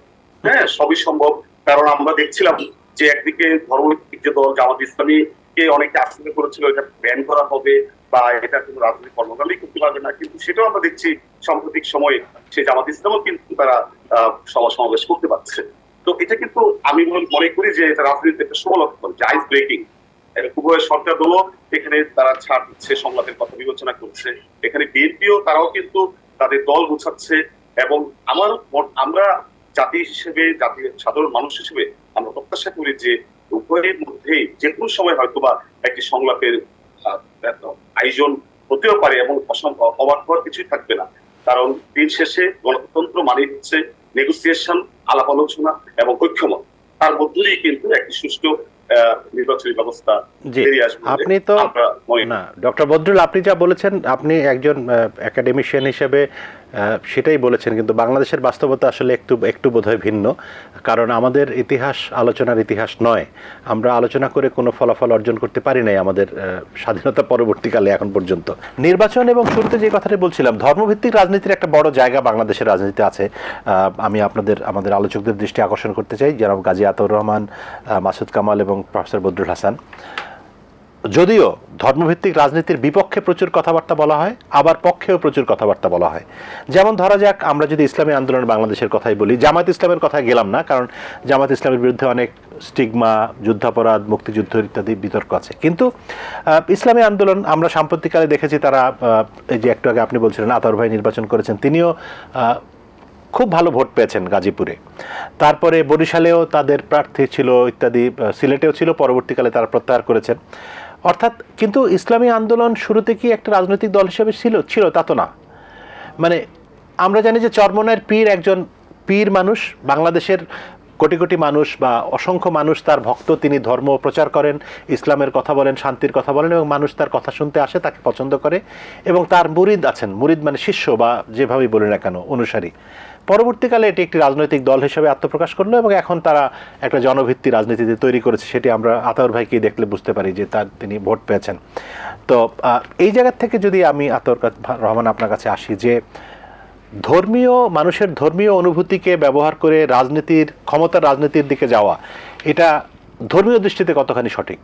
হ্যাঁ, সবই সম্ভব। কারণ আমরা দেখছিলাম যে একদিকে ধর্মভিত্তিক যে দল জামাত ইসলামী কে অনেকে আশঙ্কা করেছিল এটা ব্যান করা হবে বা এটা কোনো রাজনৈতিক কর্মকাণ্ডই করতে পারবে না, কিন্তু সেটাও আমরা দেখছি সাম্প্রতিক সময়ে সেই জামাত ইসলামও কিন্তু তারা সভা সমাবেশ করতে পারছে। তো এটা কিন্তু আমি মনে করি যে এটা রাজনীতির একটা শুভ লক্ষণ, যে আইস ব্রেকিং। উভয় সরকার দলও এখানে তারা ছাড় দিচ্ছে, সংলাপের কথা বিবেচনা করছে। এখানে বিএনপিও তারাও কিন্তু তাদের দল বোঝাচ্ছে। এবং আমরা জাতি হিসেবে, জাতির সাধারণ মানুষ হিসেবে আমরা প্রত্যাশা করি যে উভয়ের মধ্যে যে কোনো সময় হয়তোবা একটি সংলাপের আয়োজন হতেও পারে, এবং অবাক হওয়ার কিছুই থাকবে না। কারণ দিন শেষে গণতন্ত্র মানে হচ্ছে নেগোসিয়েশন, আলাপ আলোচনা এবং ঐক্যমত, তার মধ্য দিয়ে কিন্তু একটি সুষ্ঠু নির্বাচনী ব্যবস্থা বেরিয়ে আসবে। আপনি তো না ডক্টর বদরুল, আপনি যা বলেছেন, আপনি একজন একাডেমিশিয়ান হিসেবে সেটাই বলেছেন, কিন্তু বাংলাদেশের বাস্তবতা আসলে একটু বোধহয় ভিন্ন। কারণ আমাদের ইতিহাস আলোচনার ইতিহাস নয়, আমরা আলোচনা করে কোনো ফলাফল অর্জন করতে পারি নাই আমাদের স্বাধীনতা পরবর্তীকালে এখন পর্যন্ত। নির্বাচন এবং শুরুতে যে কথাটা বলছিলাম, ধর্মভিত্তিক রাজনীতির একটা বড় জায়গা বাংলাদেশের রাজনীতিতে আছে। আমি আমাদের আলোচকদের দৃষ্টি আকর্ষণ করতে চাই, জনাব গাজী আতাউর রহমান, মাসুদ কামাল এবং প্রফেসর বদরুল হাসান। যদিও ধর্মভিত্তিক রাজনীতির বিপক্ষে প্রচুর কথাবার্তা বলা হয়, আবার পক্ষেও প্রচুর কথাবার্তা বলা হয়। যেমন ধরা যাক, আমরা যদি ইসলামী আন্দোলন বাংলাদেশের কথাই বলি, জামাত ইসলামের কথায় গেলাম না, কারণ জামাত ইসলামের বিরুদ্ধে অনেক স্টিগমা, যুদ্ধাপরাধ, মুক্তিযুদ্ধ ইত্যাদি বিতর্ক আছে। কিন্তু ইসলামী আন্দোলন আমরা সাম্প্রতিককালে দেখেছি, তারা এই যে একটু আগে আপনি বলছিলেন আতাউর ভাই নির্বাচন করেছেন, তিনিও খুব ভালো ভোট পেয়েছেন গাজীপুরে। তারপরে বরিশালেও তাদের প্রার্থী ছিল ইত্যাদি, সিলেটেও ছিল, পরবর্তীকালে তারা প্রত্যাহার করেছেন। অর্থাৎ কিন্তু ইসলামী আন্দোলন শুরুতে কি একটা রাজনৈতিক দল হিসেবে ছিল তা তো না। মানে আমরা জানি যে চরমনায়ের পীর একজন পীর মানুষ, বাংলাদেশের কোটি কোটি মানুষ বা অসংখ্য মানুষ তার ভক্ত, তিনি ধর্ম প্রচার করেন, ইসলামের কথা বলেন, শান্তির কথা বলেন, এবং মানুষ তার কথা শুনতে আসে, তাকে পছন্দ করে, এবং তার মুরিদ আছেন, মুরিদ মানে শিষ্য বা যেভাবেই বলি না কেন, অনুসারী। পরবর্তীকালে এটি একটি রাজনৈতিক দল হিসেবে আত্মপ্রকাশ করলো, এবং এখন তারা একটা জনভিত্তি রাজনীতিতে তৈরি করেছে। সেটি আমরা আতাউর ভাইকে দেখলে বুঝতে পারি যে তিনি ভোট পেয়েছেন। তো এই জায়গা থেকে যদি আমি আতাউর রহমান আপনার কাছে আসি, যে মানুষের ধর্মীয় অনুভূতিকে ব্যবহার করে ক্ষমতার রাজনীতির দিকে যাওয়া, এটা ধর্মীয় দৃষ্টিতে কতখানি সঠিক?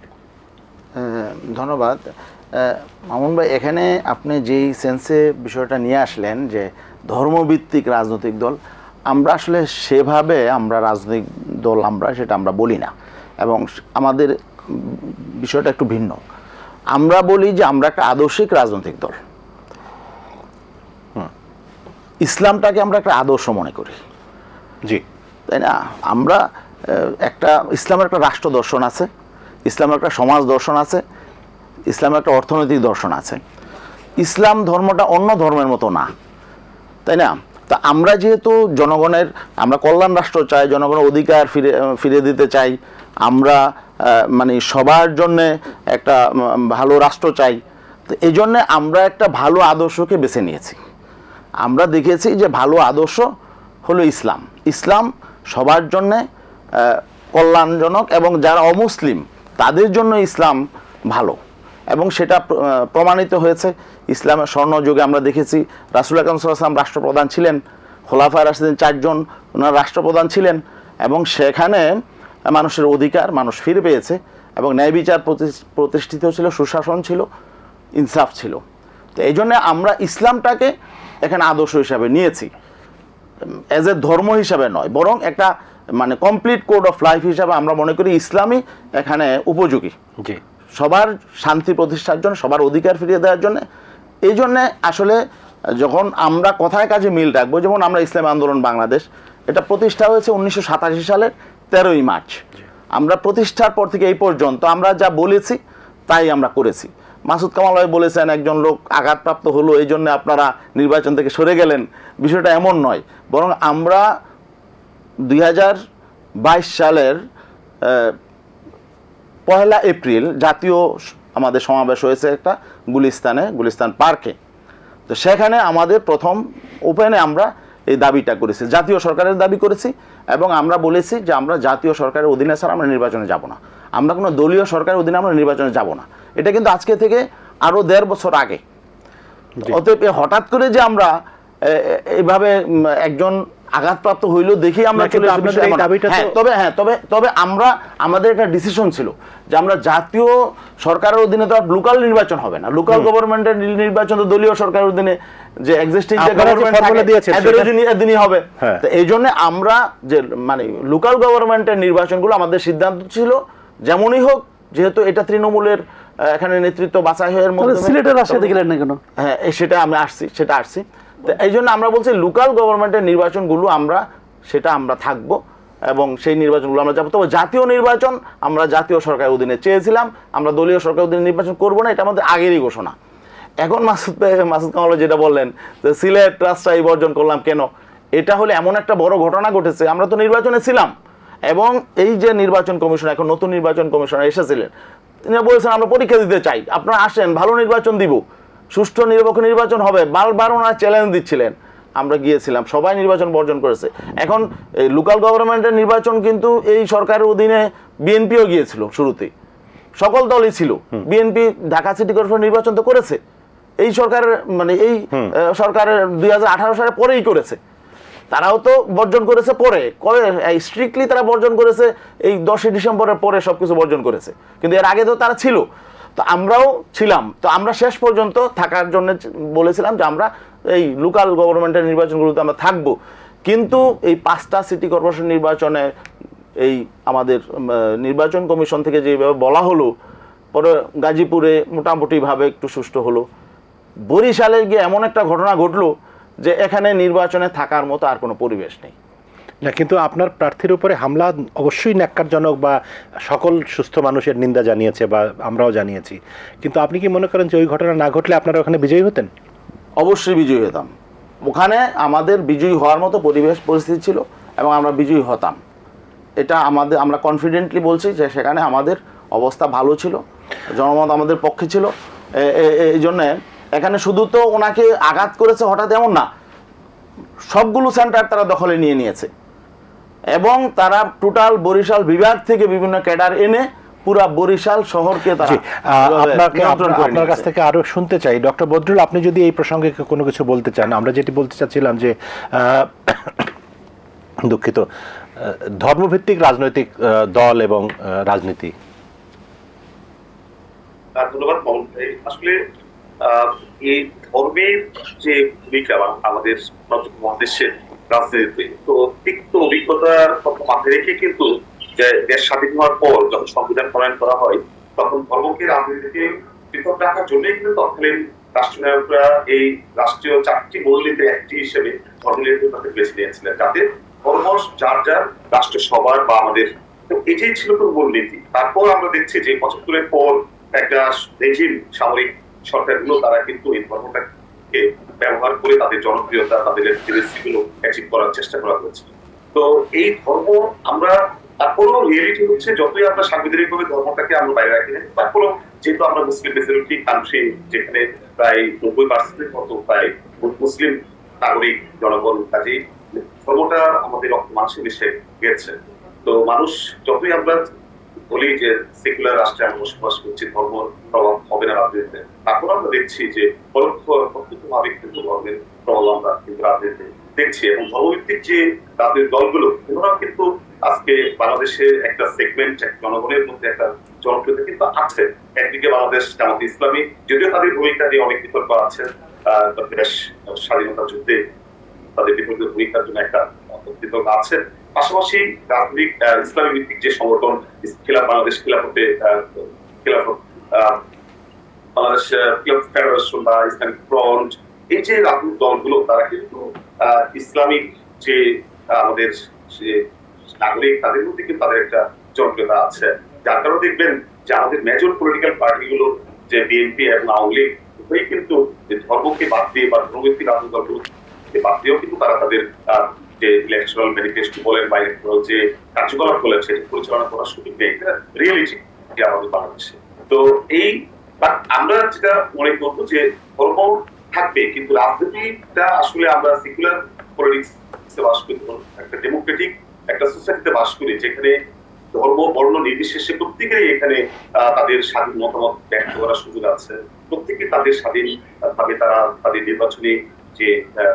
ধন্যবাদ মামুন ভাই। এখানে আপনি যেই সেন্সে বিষয়টা নিয়ে আসলেন, যে ধর্মভিত্তিক রাজনৈতিক দল, আমরা আসলে সেভাবে আমরা রাজনৈতিক দল সেটা আমরা বলি না, এবং আমাদের বিষয়টা একটু ভিন্ন। আমরা বলি যে আমরা একটা আদর্শিক রাজনৈতিক দল। ইসলামটাকে আমরা একটা আদর্শ মনে করি, জি, তাই না? আমরা ইসলামের একটা রাষ্ট্র দর্শন আছে, ইসলামের একটা সমাজ দর্শন আছে, ইসলামের একটা অর্থনৈতিক দর্শন আছে। ইসলাম ধর্মটা অন্য ধর্মের মতো না, তাই না? তা আমরা যেহেতু আমরা কল্যাণ রাষ্ট্র চাই, জনগণের অধিকার ফিরে দিতে চাই, আমরা মানে সবার জন্যে একটা ভালো রাষ্ট্র চাই, তো এই জন্যে আমরা একটা ভালো আদর্শকে বেছে নিয়েছি। আমরা দেখেছি যে ভালো আদর্শ হলো ইসলাম। ইসলাম সবার জন্যে কল্যাণজনক, এবং যারা অমুসলিম তাদের জন্য ইসলাম ভালো, এবং সেটা প্রমাণিত হয়েছে। ইসলামের স্বর্ণযুগে আমরা দেখেছি রাসূল আকরাম সাল্লাল্লাহু আলাইহি ওয়াসাল্লাম রাষ্ট্রপ্রধান ছিলেন, খোলাফায়ে রাশিদিন 4 জন ওনার রাষ্ট্রপ্রধান ছিলেন, এবং সেখানে মানুষের অধিকার মানুষ ফিরে পেয়েছে, এবং ন্যায় বিচার প্রতিষ্ঠিত ছিল, সুশাসন ছিল, ইনসাফ ছিল। তো এই জন্যে আমরা ইসলামটাকে এখানে আদর্শ হিসাবে নিয়েছি, অ্যাজ এ ধর্ম হিসাবে নয়, বরং একটা মানে কমপ্লিট কোড অফ লাইফ হিসাবে আমরা মনে করি ইসলামই এখানে উপযোগী, জি, সবার শান্তি প্রতিষ্ঠার জন্য, সবার অধিকার ফিরিয়ে দেওয়ার জন্য। এই জন্যে আসলে যখন আমরা কথায় কাজে মিল রাখবো, যেমন আমরা ইসলামী আন্দোলন বাংলাদেশ, এটা প্রতিষ্ঠা হয়েছে 1987 সালের 13ই মার্চ। আমরা প্রতিষ্ঠার পর থেকে এই পর্যন্ত আমরা যা বলেছি তাই আমরা করেছি। মাসুদ কামাল ভাই বলেছেন একজন লোক আঘাতপ্রাপ্ত হলো এই জন্য আপনারা নির্বাচন থেকে সরে গেলেন, বিষয়টা এমন নয়, বরং আমরা 2022 সালের 1 এপ্রিল জাতীয় আমাদের সমাবেশ হয়েছে একটা গুলিস্তান পার্কে। তো সেখানে আমাদের প্রথম ওপেনে আমরা এই দাবিটা করেছি, জাতীয় সরকারের দাবি করেছি, এবং আমরা বলেছি যে আমরা জাতীয় সরকারের অধীনে ছাড়া আমরা নির্বাচনে যাব না, আমরা কোনো দলীয় সরকারের অধীনে আমরা নির্বাচনে যাব না। এটা কিন্তু আজকে থেকে আরও 1.5 বছর আগে। অতএব হঠাৎ করে যে আমরা এইভাবে একজন আঘাতপ্রাপ্ত হইলো দেখি আমরা তবে আমরা আমাদের একটা ডিসিশন ছিল যে আমরা জাতীয় সরকারের অধীনে তো আর লোকাল নির্বাচন হবে না, লোকাল গভর্নমেন্টের নির্বাচন তো দলীয় সরকারের অধীনে যে এক্সিস্টিং যে গভর্নমেন্ট এদিনই হবে। তো এই জন্য আমরা যে মানে লোকাল গভর্নমেন্টের নির্বাচনগুলো আমাদের সিদ্ধান্ত ছিল যেমনই হোক, যেহেতু এটা তৃণমূলের এখানে নেতৃত্ব বাছাই হয়ে সিলেটের রাজশাহীতে গেলেন না কেন? হ্যাঁ, সেটা আসছি। তো এই জন্য আমরা বলছি লোকাল গভর্নমেন্টের নির্বাচনগুলো আমরা থাকবো, এবং সেই নির্বাচনগুলো আমরা যাবো। তবে জাতীয় নির্বাচন আমরা জাতীয় সরকারের অধীনে চেয়েছিলাম, আমরা দলীয় সরকারের অধীনে নির্বাচন করবো না, এটা আমাদের আগেরই ঘোষণা। এখন মাসুদ কামাল যেটা বললেন যে সিলেট রাজশাহী বর্জন করলাম কেন, এটা হলে এমন একটা বড় ঘটনা ঘটেছে, আমরা তো নির্বাচনে ছিলাম, এবং এই যে নির্বাচন কমিশন, এখন নতুন নির্বাচন কমিশনার এসেছিলেন, তিনি বলেছেন আমরা পরীক্ষা দিতে চাই, আপনারা আসেন, ভালো নির্বাচন দিব, সুষ্ঠু নিরপেক্ষ নির্বাচন হবে, বারবার ওনারা চ্যালেঞ্জ দিচ্ছিলেন। আমরা গিয়েছিলাম, সবাই নির্বাচন বর্জন করেছে। এখন এই লোকাল গভর্নমেন্টের নির্বাচন কিন্তু এই সরকারের অধীনে বিএনপিও গিয়েছিল, শুরুতেই সকল দলই ছিল, বিএনপি ঢাকা সিটি কর্পোরেশন নির্বাচন তো করেছে, এই সরকারের মানে এই সরকারের 2018 সালের পরেই করেছে, তারাও তো বর্জন করেছে পরে, স্ট্রিক্টলি তারা বর্জন করেছে এই 10 ডিসেম্বরের পরে সবকিছু বর্জন করেছে, কিন্তু এর আগে তো তারা ছিল, তো আমরাও ছিলাম। তো আমরা শেষ পর্যন্ত থাকার জন্য বলেছিলাম যে আমরা এই লোকাল গভর্নমেন্টের নির্বাচনগুলোতে আমরা থাকবো, কিন্তু এই 5টা সিটি কর্পোরেশন নির্বাচনে এই আমাদের নির্বাচন কমিশন থেকে যেভাবে বলা হলো, পরে গাজীপুরে মোটামুটিভাবে একটু সুষ্ঠু হলো, বরিশালে গিয়ে এমন একটা ঘটনা ঘটলো যে এখানে নির্বাচনে থাকার মতো আর কোনো পরিবেশ নেই। না, কিন্তু আপনার প্রার্থীর উপরে হামলা অবশ্যই ন্যাক্কারজনক, বা সকল সুস্থ মানুষের নিন্দা জানিয়েছে, বা আমরাও জানিয়েছি, কিন্তু আপনি কি মনে করেন যে ওই ঘটনা না ঘটলে আপনারা ওখানে বিজয়ী হতেন? অবশ্যই বিজয়ী হতাম, ওখানে আমাদের বিজয়ী হওয়ার মতো পরিস্থিতি ছিল, এবং আমরা বিজয়ী হতাম, এটা আমরা কনফিডেন্টলি বলছি যে সেখানে আমাদের অবস্থা ভালো ছিল, জনমত আমাদের পক্ষে ছিল। এই জন্যে এখানে শুধু তো ওনাকে আঘাত করেছে হঠাৎ এমন না, সবগুলো সেন্টার তারা দখলে নিয়েছে, এবং তারা টোটাল বরিশাল বিভাগ থেকে বিভিন্ন ক্যাডার এনে পুরা বরিশাল শহরকে তারা আপনার কাছ থেকে আরো শুনতে চাই। ডক্টর বদরুল, আপনি যদি এই প্রসঙ্গে কোনো কিছু বলতে চান। আমরা যেটি বলতে চাচ্ছিলাম যে দুঃখিত, ধর্মভিত্তিক রাজনৈতিক দল এবং রাজনীতি। ধন্যবাদ মামুন ভাই। আসলে এই ধর্মের যে ভূমিকা আমাদের মহাদেশের রাজনীতিতে, তো তিক্ত অভিজ্ঞতার কথা মাথায় রেখে কিন্তু যে দেশ স্বাধীন হওয়ার পর যখন সংবিধান প্রণয়ন করা হয়, তখন ধর্মকে রাজনীতিতে পৃথক রাখার জন্যই কিন্তু তৎকালীন রাষ্ট্রনায়করা এই রাষ্ট্রীয় 4টি মূলনীতির একটি হিসেবে ধর্মনিরপেক্ষতাকে বেছে নিয়েছিলেন, যাতে ধর্ম যার যার রাষ্ট্র সবার বা আমাদের, এটাই ছিল তো মূলনীতি। তারপর আমরা দেখছি যে 75-এর পর একটা রেজিম, সামরিক সরকারগুলো তারা কিন্তু এই ধর্মটাকে ব্যবহার করে তাদের জনপ্রিয়তা, তাদের গুলো অ্যাচিভ করার চেষ্টা করা হয়েছে। তো এই ধর্ম আমরা, তারপরেও রিয়েলিটি হচ্ছে যতই আমরা সাংবিধানিকভাবে ধর্মটাকে আমরা বাইরে রাখি না, তারপরেও যেহেতু আমরা মুসলিম মেজরিটি কান্ট্রি, যেখানে প্রায় 90% মতো প্রায় মুসলিম নাগরিক জনগণ, কাজেই ধর্মটা আমাদের মানুষের মিশে গেছে। তো মানুষ যতই আমরা বলি যে সেকুলার রাষ্ট্রে আমরা বসবাস করছি, ধর্ম প্রভাব হবে না রাজনীতিতে, তারপর আমরা দেখছি যে প্রত্যক্ষভাবে কিন্তু ধর্মের প্রভাব আমরা কিন্তু রাজনীতিতে দেখছি। এবং ধর্মভিত্তিক যে রাজনৈতিক দলগুলো, ওনারা কিন্তু আজকে বাংলাদেশের একটা সেগমেন্ট, জনগণের মধ্যে একটা জনপ্রিয়তা কিন্তু আছে। একদিকে বাংলাদেশ জামাত ইসলামী, যদিও তাদের ভূমিকা নিয়ে অনেক বিতর্ক আছে, দেশ স্বাধীনতা যুদ্ধে তাদের বিপরীত ভূমিকার জন্য একটা বিতর্ক আছে। পাশাপাশি রাজনৈতিক ইসলামী ভিত্তিক যে সংগঠন বাংলাদেশ খিলাফতে বাংলাদেশ ফেডারেশন বা ইসলামিক ফ্রন্ট, এই যে রাজনৈতিক দলগুলো, তারা কিন্তু ইসলামিক যে আমাদের নাগরিক, তাদের মধ্যে কিন্তু তাদের একটা জনপ্রিয়তা আছে। যার কারণে দেখবেন যে আমাদের মেজর পলিটিক্যাল পার্টিগুলো, যে বিএনপি এবং আওয়ামী লীগ, উভয়ই কিন্তু ধর্মকে বাদ দিয়ে বা ধর্মভিত্তিক রাজনৈতিক দলগুলো বাদ দিয়েও কিন্তু তারা তাদের যে ইলেকট্রাল ম্যানিফেস্টো বলেন বা ইলেকট্রাল যে কার্যকলাপ বলেন সেটা পরিচালনা করার সুযোগ নেই। এটা রিয়েলিটি আমাদের বাংলাদেশে। তো এই আমরা যেটা মনে করবো যে ধর্ম থাকবে, কিন্তু রাজনীতিটা আসলে আমরা সেকুলার পলিটিক্সে বাস করি, একটা ডেমোক্রেটিক একটা সোসাইটিতে বাস করি, যেখানে ধর্ম বর্ণ নির্বিশেষে প্রত্যেকেরই এখানে তাদের স্বাধীন মতামত ব্যক্ত করার সুযোগ আছে। প্রত্যেকে তাদের স্বাধীন ভাবে তারা তাদের নির্বাচনী যে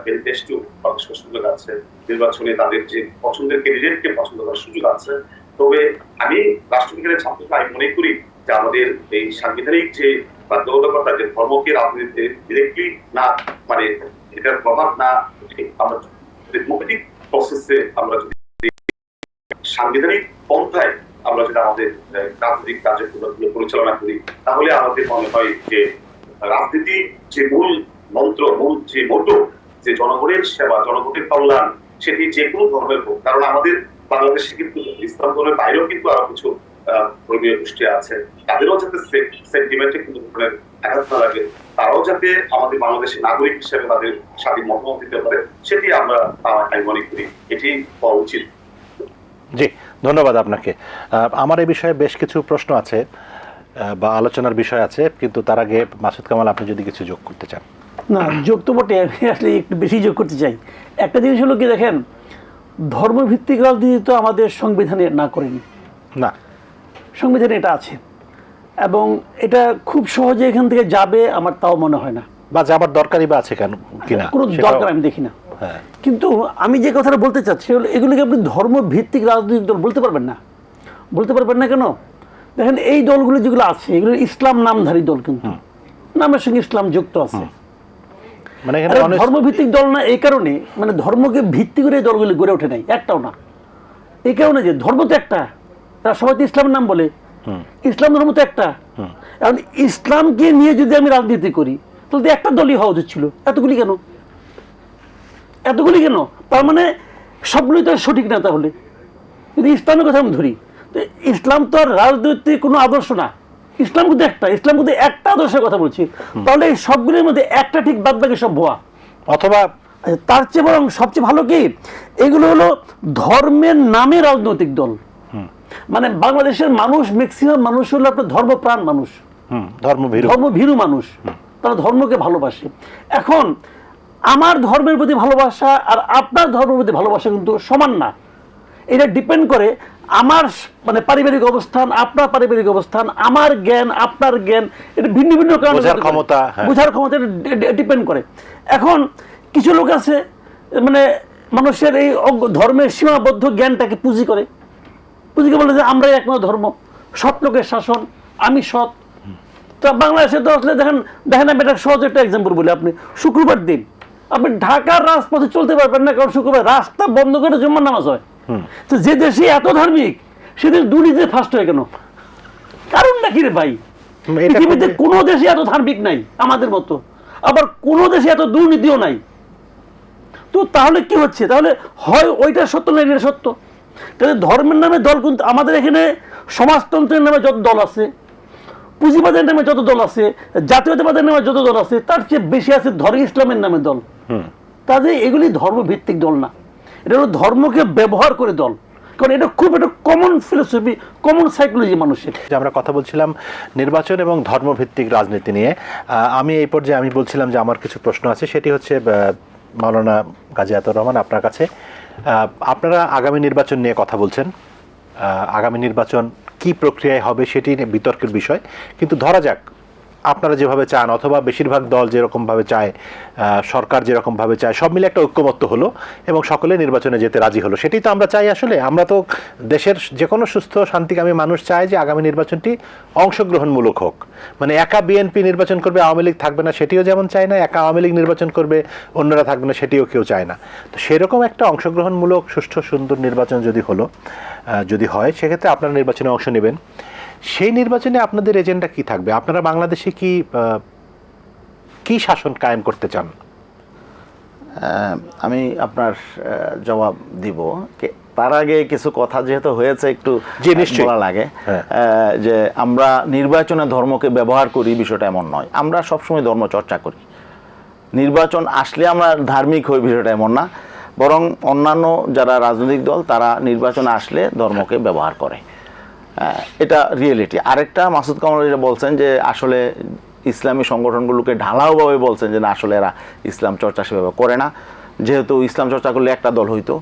ম্যানিফেস্টো প্রকাশ করার সুযোগ আছে, নির্বাচনে তাদের যে পছন্দের ক্যান্ডিডেটকে পছন্দ করার সুযোগ আছে। তবে আমি রাষ্ট্রবিজ্ঞানের ছাত্রকে আমি মনে করি যে আমাদের এই সাংবিধানিক যে বাধ্যবাধকতা, যে ধর্মকে রাজনীতিতে ডিরেক্টলি না, মানে এটার প্রভাব না, আমরা ডেমোক্রেটিক প্রসেসে আমরা যদি সাংবিধানিক পন্থায় আমরা যদি আমাদের রাজনৈতিক কার্যক্রমগুলো পরিচালনা করি, তাহলে আমাদের মনে হয় যে রাজনীতি যে মূল মন্ত্র, মূল যে মোটো, যে জনগণের সেবা, জনগণের কল্যাণ, সেটি যে কোনো ধর্মের হোক। কারণ আমাদের বাংলাদেশে কিন্তু ইসলাম ধর্মের বাইরেও কিন্তু আরো কিছু ধর্মীয় গোষ্ঠী আছে, তাদেরও যাতে সেন্টিমেন্টে কিন্তু ধরনের আঘাত না লাগে, তারাও যাতে আমাদের বাংলাদেশের নাগরিক হিসেবে তাদের স্বাধীন মতামত দিতে পারে, সেটি আমরা আমি মনে করি এটি হওয়া উচিত। জি, ধন্যবাদ আপনাকে। আমার এই বিষয়ে বেশ কিছু প্রশ্ন আছে বা আলোচনার বিষয় আছে, কিন্তু তার আগে মাসুদ কামাল, আপনি যদি কিছু যোগ করতে চান। না, যোগ তো বটে, আমি আসলে একটু বেশি যোগ করতে চাই। একটা জিনিস হলো কি, দেখেন, ধর্মভিত্তিক রাজনীতি তো আমাদের সংবিধানে না করেনি, না, সংবিধানে এটা আছে, এবং এটা খুব সহজে এখান থেকে যাবে আমার তাও মনে হয় না, বা যাবার দরকারই বা আছে কেন কিনা, কোনো দরকার আমি দেখি না। হ্যাঁ, কিন্তু আমি যে কথাটা বলতে চাচ্ছি হলো, এগুলিকে আপনি ধর্মভিত্তিক রাজনৈতিক দল বলতে পারবেন না। বলতে পারবেন না কেন? দেখেন, এই দলগুলো যেগুলো আছে, এগুলো ইসলাম নামধারী দল, কিন্তু নামের সঙ্গে ইসলাম যুক্ত আছে। মানে ধর্মভিত্তিক দল না এই কারণে, মানে ধর্মকে ভিত্তি করে এই দলগুলি গড়ে ওঠে নাই, একটাও না। এই কারণে যে ধর্ম তো একটা, তারা সবাই তো ইসলামের নাম বলে, ইসলাম ধর্ম তো একটা। এখন ইসলামকে নিয়ে যদি আমি রাজনীতি করি, তাহলে একটা দলই হওয়া উচিত ছিল। এতগুলি কেন? এতগুলি কেন? তার মানে সবগুলোই তো সঠিক না। তাহলে যদি ইসলামের কথা আমি ধরি, তো ইসলাম তো আর রাজনৈতিক কোনো আদর্শ না, ইসলাম কিন্তু একটা, ইসলাম কিন্তু একটা আদর্শের কথা বলছি। তাহলে এই সবগুলির মধ্যে একটা ঠিক, বাদ বাকি সব ভুয়া। অথবা তার চেয়ে বরং সবচেয়ে ভালো কি, এগুলো হলো ধর্মের নামে রাজনৈতিক দল। মানে বাংলাদেশের মানুষ, ম্যাক্সিমাম মানুষ হলো আপনার ধর্মপ্রাণ মানুষ, ধর্মভীরু মানুষ, তারা ধর্মকে ভালোবাসে। এখন আমার ধর্মের প্রতি ভালোবাসা আর আপনার ধর্মের প্রতি ভালোবাসা কিন্তু সমান না। এটা ডিপেন্ড করে আমার মানে পারিবারিক অবস্থান, আপনার পারিবারিক অবস্থান, আমার জ্ঞান, আপনার জ্ঞান, এটা ভিন্ন ভিন্ন কারণে বোঝার ক্ষমতা ডিপেন্ড করে। এখন কিছু লোক আছে মানে মানুষের এই ধর্মের সীমাবদ্ধ জ্ঞানটাকে পুঁজি করে বলে যে আমরাই একমাত্র ধর্ম, সৎ লোকের শাসন, আমি সৎ। তো বাংলাদেশে তো আসলে দেখেন দেখেন আমি একটা সহজ একটা এক্সাম্পল বলি, আপনি শুক্রবার দিন আপনি ঢাকার রাজপথে চলতে পারবেন না, কারণ শুক্রবার রাস্তা বন্ধ করে জুম্মার নামাজ হয়। তো যে দেশে এত ধার্মিক সেদিন দুর্নীতিতে ফার্স্ট হয় কেন? কারণটা কি রে ভাই? পৃথিবীতে কোনো দেশে এত ধার্মিক নাই আমাদের মতো, আবার কোনো দেশে এত দুর্নীতিও নাই। তো তাহলে কি হচ্ছে? তাহলে হয় ওইটা সত্য না এটা সত্য। তাহলে ধর্মের নামে দল, কিন্তু আমাদের এখানে সমাজতন্ত্রের নামে যত দল আছে, পুঁজিবাদের নামে যত দল আছে, জাতীয়তাবাদের নামে যত দল আছে, তার চেয়ে বেশি আছে ধর্ম ইসলামের নামে দল। তাদের এগুলি ধর্মভিত্তিক দল না, এটা হলো ধর্মকে ব্যবহার করে দল। কারণ এটা খুব একটা কমন ফিলোসফি, কমন সাইকোলজি মানুষের। যে আমরা কথা বলছিলাম নির্বাচন এবং ধর্মভিত্তিক রাজনীতি নিয়ে, আমি এই পর্যায়ে আমি বলছিলাম যে আমার কিছু প্রশ্ন আছে, সেটি হচ্ছে মাওলানা গাজী আতাউর রহমান আপনার কাছে। আপনারা আগামী নির্বাচন নিয়ে কথা বলছেন, আগামী নির্বাচন কি প্রক্রিয়ায় হবে সেটি নিয়ে বিতর্কের বিষয়, কিন্তু ধরা যাক আপনারা যেভাবে চান অথবা বেশিরভাগ দল যেরকমভাবে চায়, সরকার যেরকমভাবে চায়, সব মিলে একটা ঐক্যমত্য হলো এবং সকলে নির্বাচনে যেতে রাজি হলো। সেটাই তো আমরা চাই। আসলে আমরা তো দেশের যে কোনো সুস্থ শান্তিকামী মানুষ চায় যে আগামী নির্বাচনটি অংশগ্রহণমূলক হোক। মানে একা বিএনপি নির্বাচন করবে, আওয়ামী লীগ থাকবে না, সেটিও যেমন চায় না, একা আওয়ামী লীগ নির্বাচন করবে অন্যরা থাকবে না, সেটিও কেউ চায় না। তো সেরকম একটা অংশগ্রহণমূলক সুষ্ঠু সুন্দর নির্বাচন যদি হয়, সেক্ষেত্রে আপনারা নির্বাচনে অংশ নেবেন। সেই নির্বাচনে আপনাদের এজেন্ডা কি থাকবে? আপনারা বাংলাদেশে কি শাসন কায়েম করতে চান? আমি আপনার জবাব দিব। তার আগে কিছু কথা যেহেতু হয়েছে একটু বলা লাগে, যে আমরা নির্বাচনে ধর্মকে ব্যবহার করি, বিষয়টা এমন নয়। আমরা সবসময় ধর্ম চর্চা করি। নির্বাচন আসলে আমরা ধার্মিক হই, বিষয়টা এমন না। বরং অন্যান্য যারা রাজনৈতিক দল তারা নির্বাচনে আসলে ধর্মকে ব্যবহার করে, এটা রিয়েলিটি। আরেকটা মাসুদ কামাল যেটা বলছেন যে আসলে ইসলামী সংগঠনগুলোকে ঢালাওভাবে বলছেন যে না, আসলে এরা ইসলাম চর্চা সেভাবে করে না, যেহেতু ইসলাম চর্চা করলে একটা দল হইতো।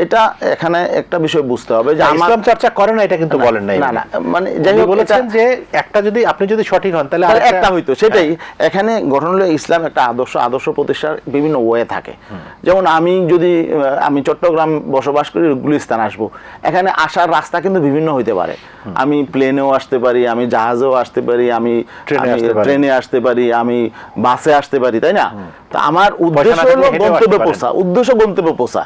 এটা এখানে একটা বিষয় বুঝতে হবে যে ইসলাম চর্চা করে না, এটা কিন্তু বলেন নাই। না, মানে যাই হোক বলেছেন যে একটা যদি আপনি যদি সঠিক হন তাহলে একটা হইতো, সেটাই। এখানে গঠন হলো ইসলাম একটা আদর্শ প্রতিষ্ঠার বিভিন্ন ওয়ে থাকে। যেমন আমি চট্টগ্রাম বসবাস করি, গুলিস্তান আসবো, এখানে আসার রাস্তা কিন্তু বিভিন্ন হইতে পারে। আমি প্লেনেও আসতে পারি, আমি জাহাজেও আসতে পারি, আমি ট্রেনে আসতে পারি, আমি বাসে আসতে পারি, তাই না? তো আমার উদ্দেশ্য হলো গন্তব্যে পৌঁছা।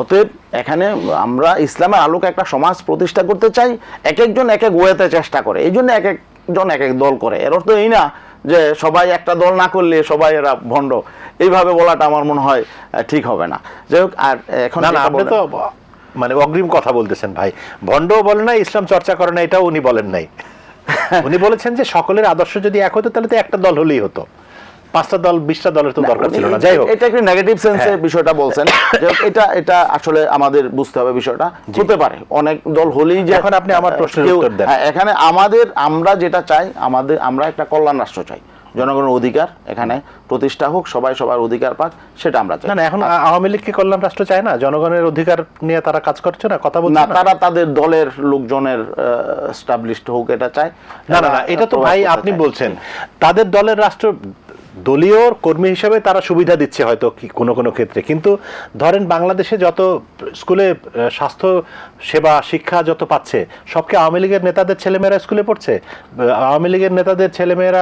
অতএব এখানে আমরা ইসলামের আলোকে একটা সমাজ প্রতিষ্ঠা করতে চাই। এক একজন এক এক ওয়েতে চেষ্টা করে, এই জন্য এক একজন এক এক দল করে। এর অর্থ এই না যে সবাই একটা দল না করলে সবাই এরা ভণ্ড, এইভাবে বলাটা আমার মনে হয় ঠিক হবে না। যাই হোক, আর এখন আপনি তো মানে অগ্রিম কথা বলতেছেন ভাই। ভণ্ডও বলে না, ইসলাম চর্চা করে না, এটাও উনি বলেন নাই। উনি বলেছেন যে সকলের আদর্শ যদি এক হতো তাহলে তো একটা দল হলেই হতো, 5টা দল 20টা দলের তো দরকার ছিল না। যাই হোক, এটা একটু নেগেটিভ সেন্সে বিষয়টা বলছেন। এটা আসলে আমাদের বুঝতে হবে বিষয়টা। হতে পারে অনেক দল হলেই যে। এখন আপনি আমার প্রশ্নের উত্তর দেন। এখানে আমরা যেটা চাই, আমরা একটা কল্যাণ রাষ্ট্র চাই, জনগণের অধিকার এখানে প্রতিষ্ঠা হোক, সবাই সবার অধিকার পাক, সেটা আমরা চাই। না, এখন আওয়ামী লীগ কি কল্যাণ রাষ্ট্র চায় না? জনগণের অধিকার নিয়ে তারা কাজ করছে না, কথা বলছে না? তারা তাদের দলের লোকজনের এস্টাবলিশড হোক এটা চায়। না, এটা তো ভাই আপনি বলছেন তাদের দলের রাষ্ট্র, দলীয় কর্মী হিসেবে তারা সুবিধা দিচ্ছে হয়তো কোনো কোনো ক্ষেত্রে, কিন্তু ধরেন বাংলাদেশে যত স্কুলে স্বাস্থ্য সেবা শিক্ষা যত পাচ্ছে, সবকে আওয়ামী লীগের নেতাদের ছেলেমেয়েরা স্কুলে পড়ছে, আওয়ামী লীগের নেতাদের ছেলেমেয়েরা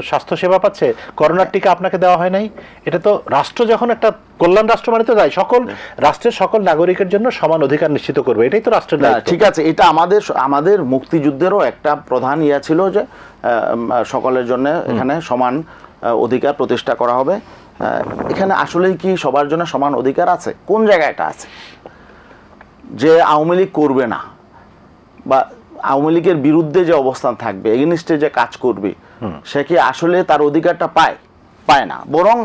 স্বাস্থ্য সেবা পাচ্ছে, করোনার টিকা আপনাকে দেওয়া হয় নাই। এটা তো রাষ্ট্র যখন একটা কল্যাণ রাষ্ট্র মানে তো যায় সকল রাষ্ট্রের সকল নাগরিকের জন্য সমান অধিকার নিশ্চিত করবে, এটাই তো রাষ্ট্রের দায়িত্ব। ঠিক আছে, এটা আমাদের মুক্তিযুদ্ধেরও একটা প্রধান ইয়া ছিল যে সকলের জন্য এখানে সমান অধিকার প্রতিষ্ঠা করা হবে। এখানে আসলেই কি সবার জন্য সমান অধিকার আছে? কোন জায়গায় এটা আছে যে আওয়ামী লীগ করবে না বা আওয়ামী লীগের বিরুদ্ধে যে অবস্থান থাকবে, এগেইনস্টে যে কাজ করবে, সে কি আসলে তার অধিকারটা পায় না? বরং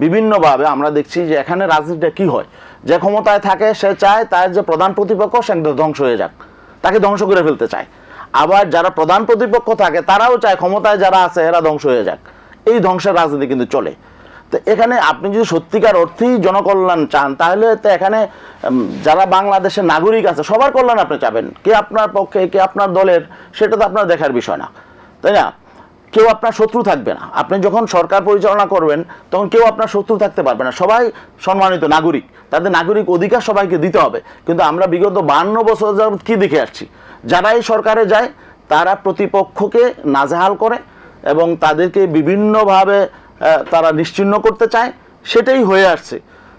বিভিন্নভাবে আমরা দেখছি যে এখানে রাজনীতিটা কি হয়, যে ক্ষমতায় থাকে সে চায় তার যে প্রধান প্রতিপক্ষ সে ধ্বংস হয়ে যাক, তাকে ধ্বংস করে ফেলতে চায়। আবার যারা প্রধান প্রতিপক্ষ থাকে তারাও চায় ক্ষমতায় যারা আছে এরা ধ্বংস হয়ে যাক। এই ধ্বংসের রাজনীতি কিন্তু চলে। তো এখানে আপনি যদি সত্যিকার অর্থেই জনকল্যাণ চান, তাহলে তো এখানে যারা বাংলাদেশের নাগরিক আছে সবার কল্যাণ আপনি চাবেন। কে আপনার পক্ষে, কে আপনার দলের, সেটা তো আপনার দেখার বিষয় না, তাই না? কেউ আপনার শত্রু থাকবে না। আপনি যখন সরকার পরিচালনা করবেন তখন কেউ আপনার শত্রু থাকতে পারবে না। সবাই সম্মানিত নাগরিক, তাদের নাগরিক অধিকার সবাইকে দিতে হবে। কিন্তু আমরা বিগত 52 বছর যাবত কি দেখে আসছি, যারা এই সরকারে যায় তারা প্রতিপক্ষকে নাজেহাল করে, এবং তাদেরকে বিভিন্নভাবে তারা নিশ্চিহ্ন করতে চায়, সেটাই হয়ে আসছে,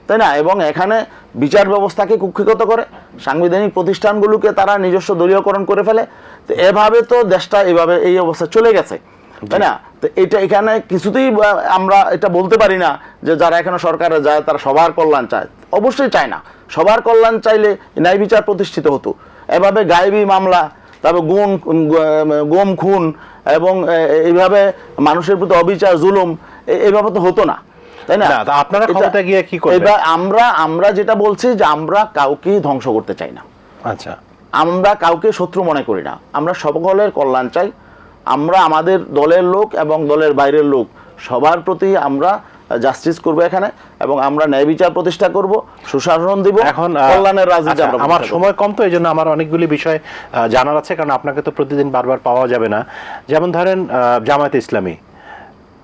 তাই না? এবং এখানে বিচার ব্যবস্থাকে কুক্ষিগত করে, সাংবিধানিক প্রতিষ্ঠানগুলোকে তারা নিজস্ব দলীয়করণ করে ফেলে। তো এভাবে তো দেশটা এভাবে এই অবস্থা চলে গেছে, তাই না? তো এটা এখানে কিছুতেই আমরা এটা বলতে পারি না যে যারা এখানে সরকারে যায় তারা সবার কল্যাণ চায়। অবশ্যই চায় না। সবার কল্যাণ চাইলে ন্যায় বিচার প্রতিষ্ঠিত হতো। এভাবে গায়েবী মামলা, তারপর গুম খুন এবং এইভাবে মানুষের প্রতি অবিচার জুলুম এইভাবে তো হতো না, তাই না? তা আপনারা ক্ষমতায় গিয়ে কি করবেন? এবার আমরা যেটা বলছি যে আমরা কাউকে ধ্বংস করতে চাই না, আচ্ছা, আমরা কাউকে শত্রু মনে করি না, আমরা সকলের কল্যাণ চাই। আমরা আমাদের দলের লোক এবং দলের বাইরের লোক সবার প্রতি আমরা জাস্টিস করব এখানে, এবং আমরা ন্যায় বিচার প্রতিষ্ঠা করব, সুশাসন দিব, এখন কল্যাণের রাজনীতি। আচ্ছা, আমার সময় কম, তো এই জন্য আমার অনেকগুলি বিষয় জানার আছে, কারণ আপনাকে তো প্রতিদিন বারবার পাওয়া যাবে না। যেমন ধরেন জামায়াতে ইসলামী,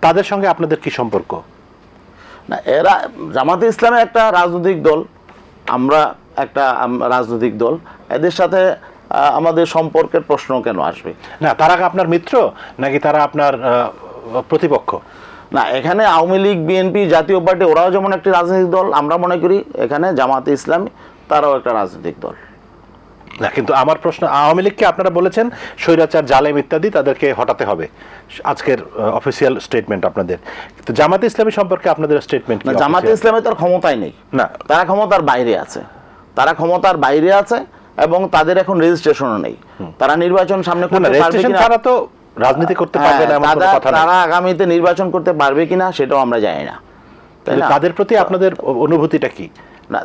তাদের সঙ্গে আপনাদের কি সম্পর্ক? না, এরা জামাতে ইসলামে একটা রাজনৈতিক দল, আমরা একটা রাজনৈতিক দল, এদের সাথে আমাদের সম্পর্কের প্রশ্ন কেন আসবে? না, তারা আপনার মিত্র নাকি তারা আপনার প্রতিপক্ষ? না, এখানে আওয়ামী লীগ, বিএনপি, জাতীয় পার্টি ওরাও যেমন একটি রাজনৈতিক দল, আমরা মনে করি এখানে জামাতে ইসলামী তারাও একটা রাজনৈতিক দল। না, কিন্তু আমার প্রশ্ন, আওয়ামী লীগকে আপনারা বলেছেন স্বৈরাচার, জালেম ইত্যাদি, তাদেরকে হটাতে হবে, আজকের অফিসিয়াল স্টেটমেন্ট আপনাদের। তো জামাতে ইসলামী সম্পর্কে আপনাদের স্টেটমেন্ট না, জামাতে ইসলামী তার ক্ষমতায় নেই, না, তারা ক্ষমতার বাইরে আছে, তারা ক্ষমতার বাইরে আছে এবং তাদের এখন রেজিস্ট্রেশনও নেই। তারা নির্বাচন সামনে করতে পারবে কিনা, তারা তো রাজনীতি করতে পারবে না, এমন কোনো কথা না। তারা আগামীতে নির্বাচন করতে পারবে কিনা সেটাও আমরা জানি না, তাই না? তাদের প্রতি আপনাদের অনুভূতিটা কি? না,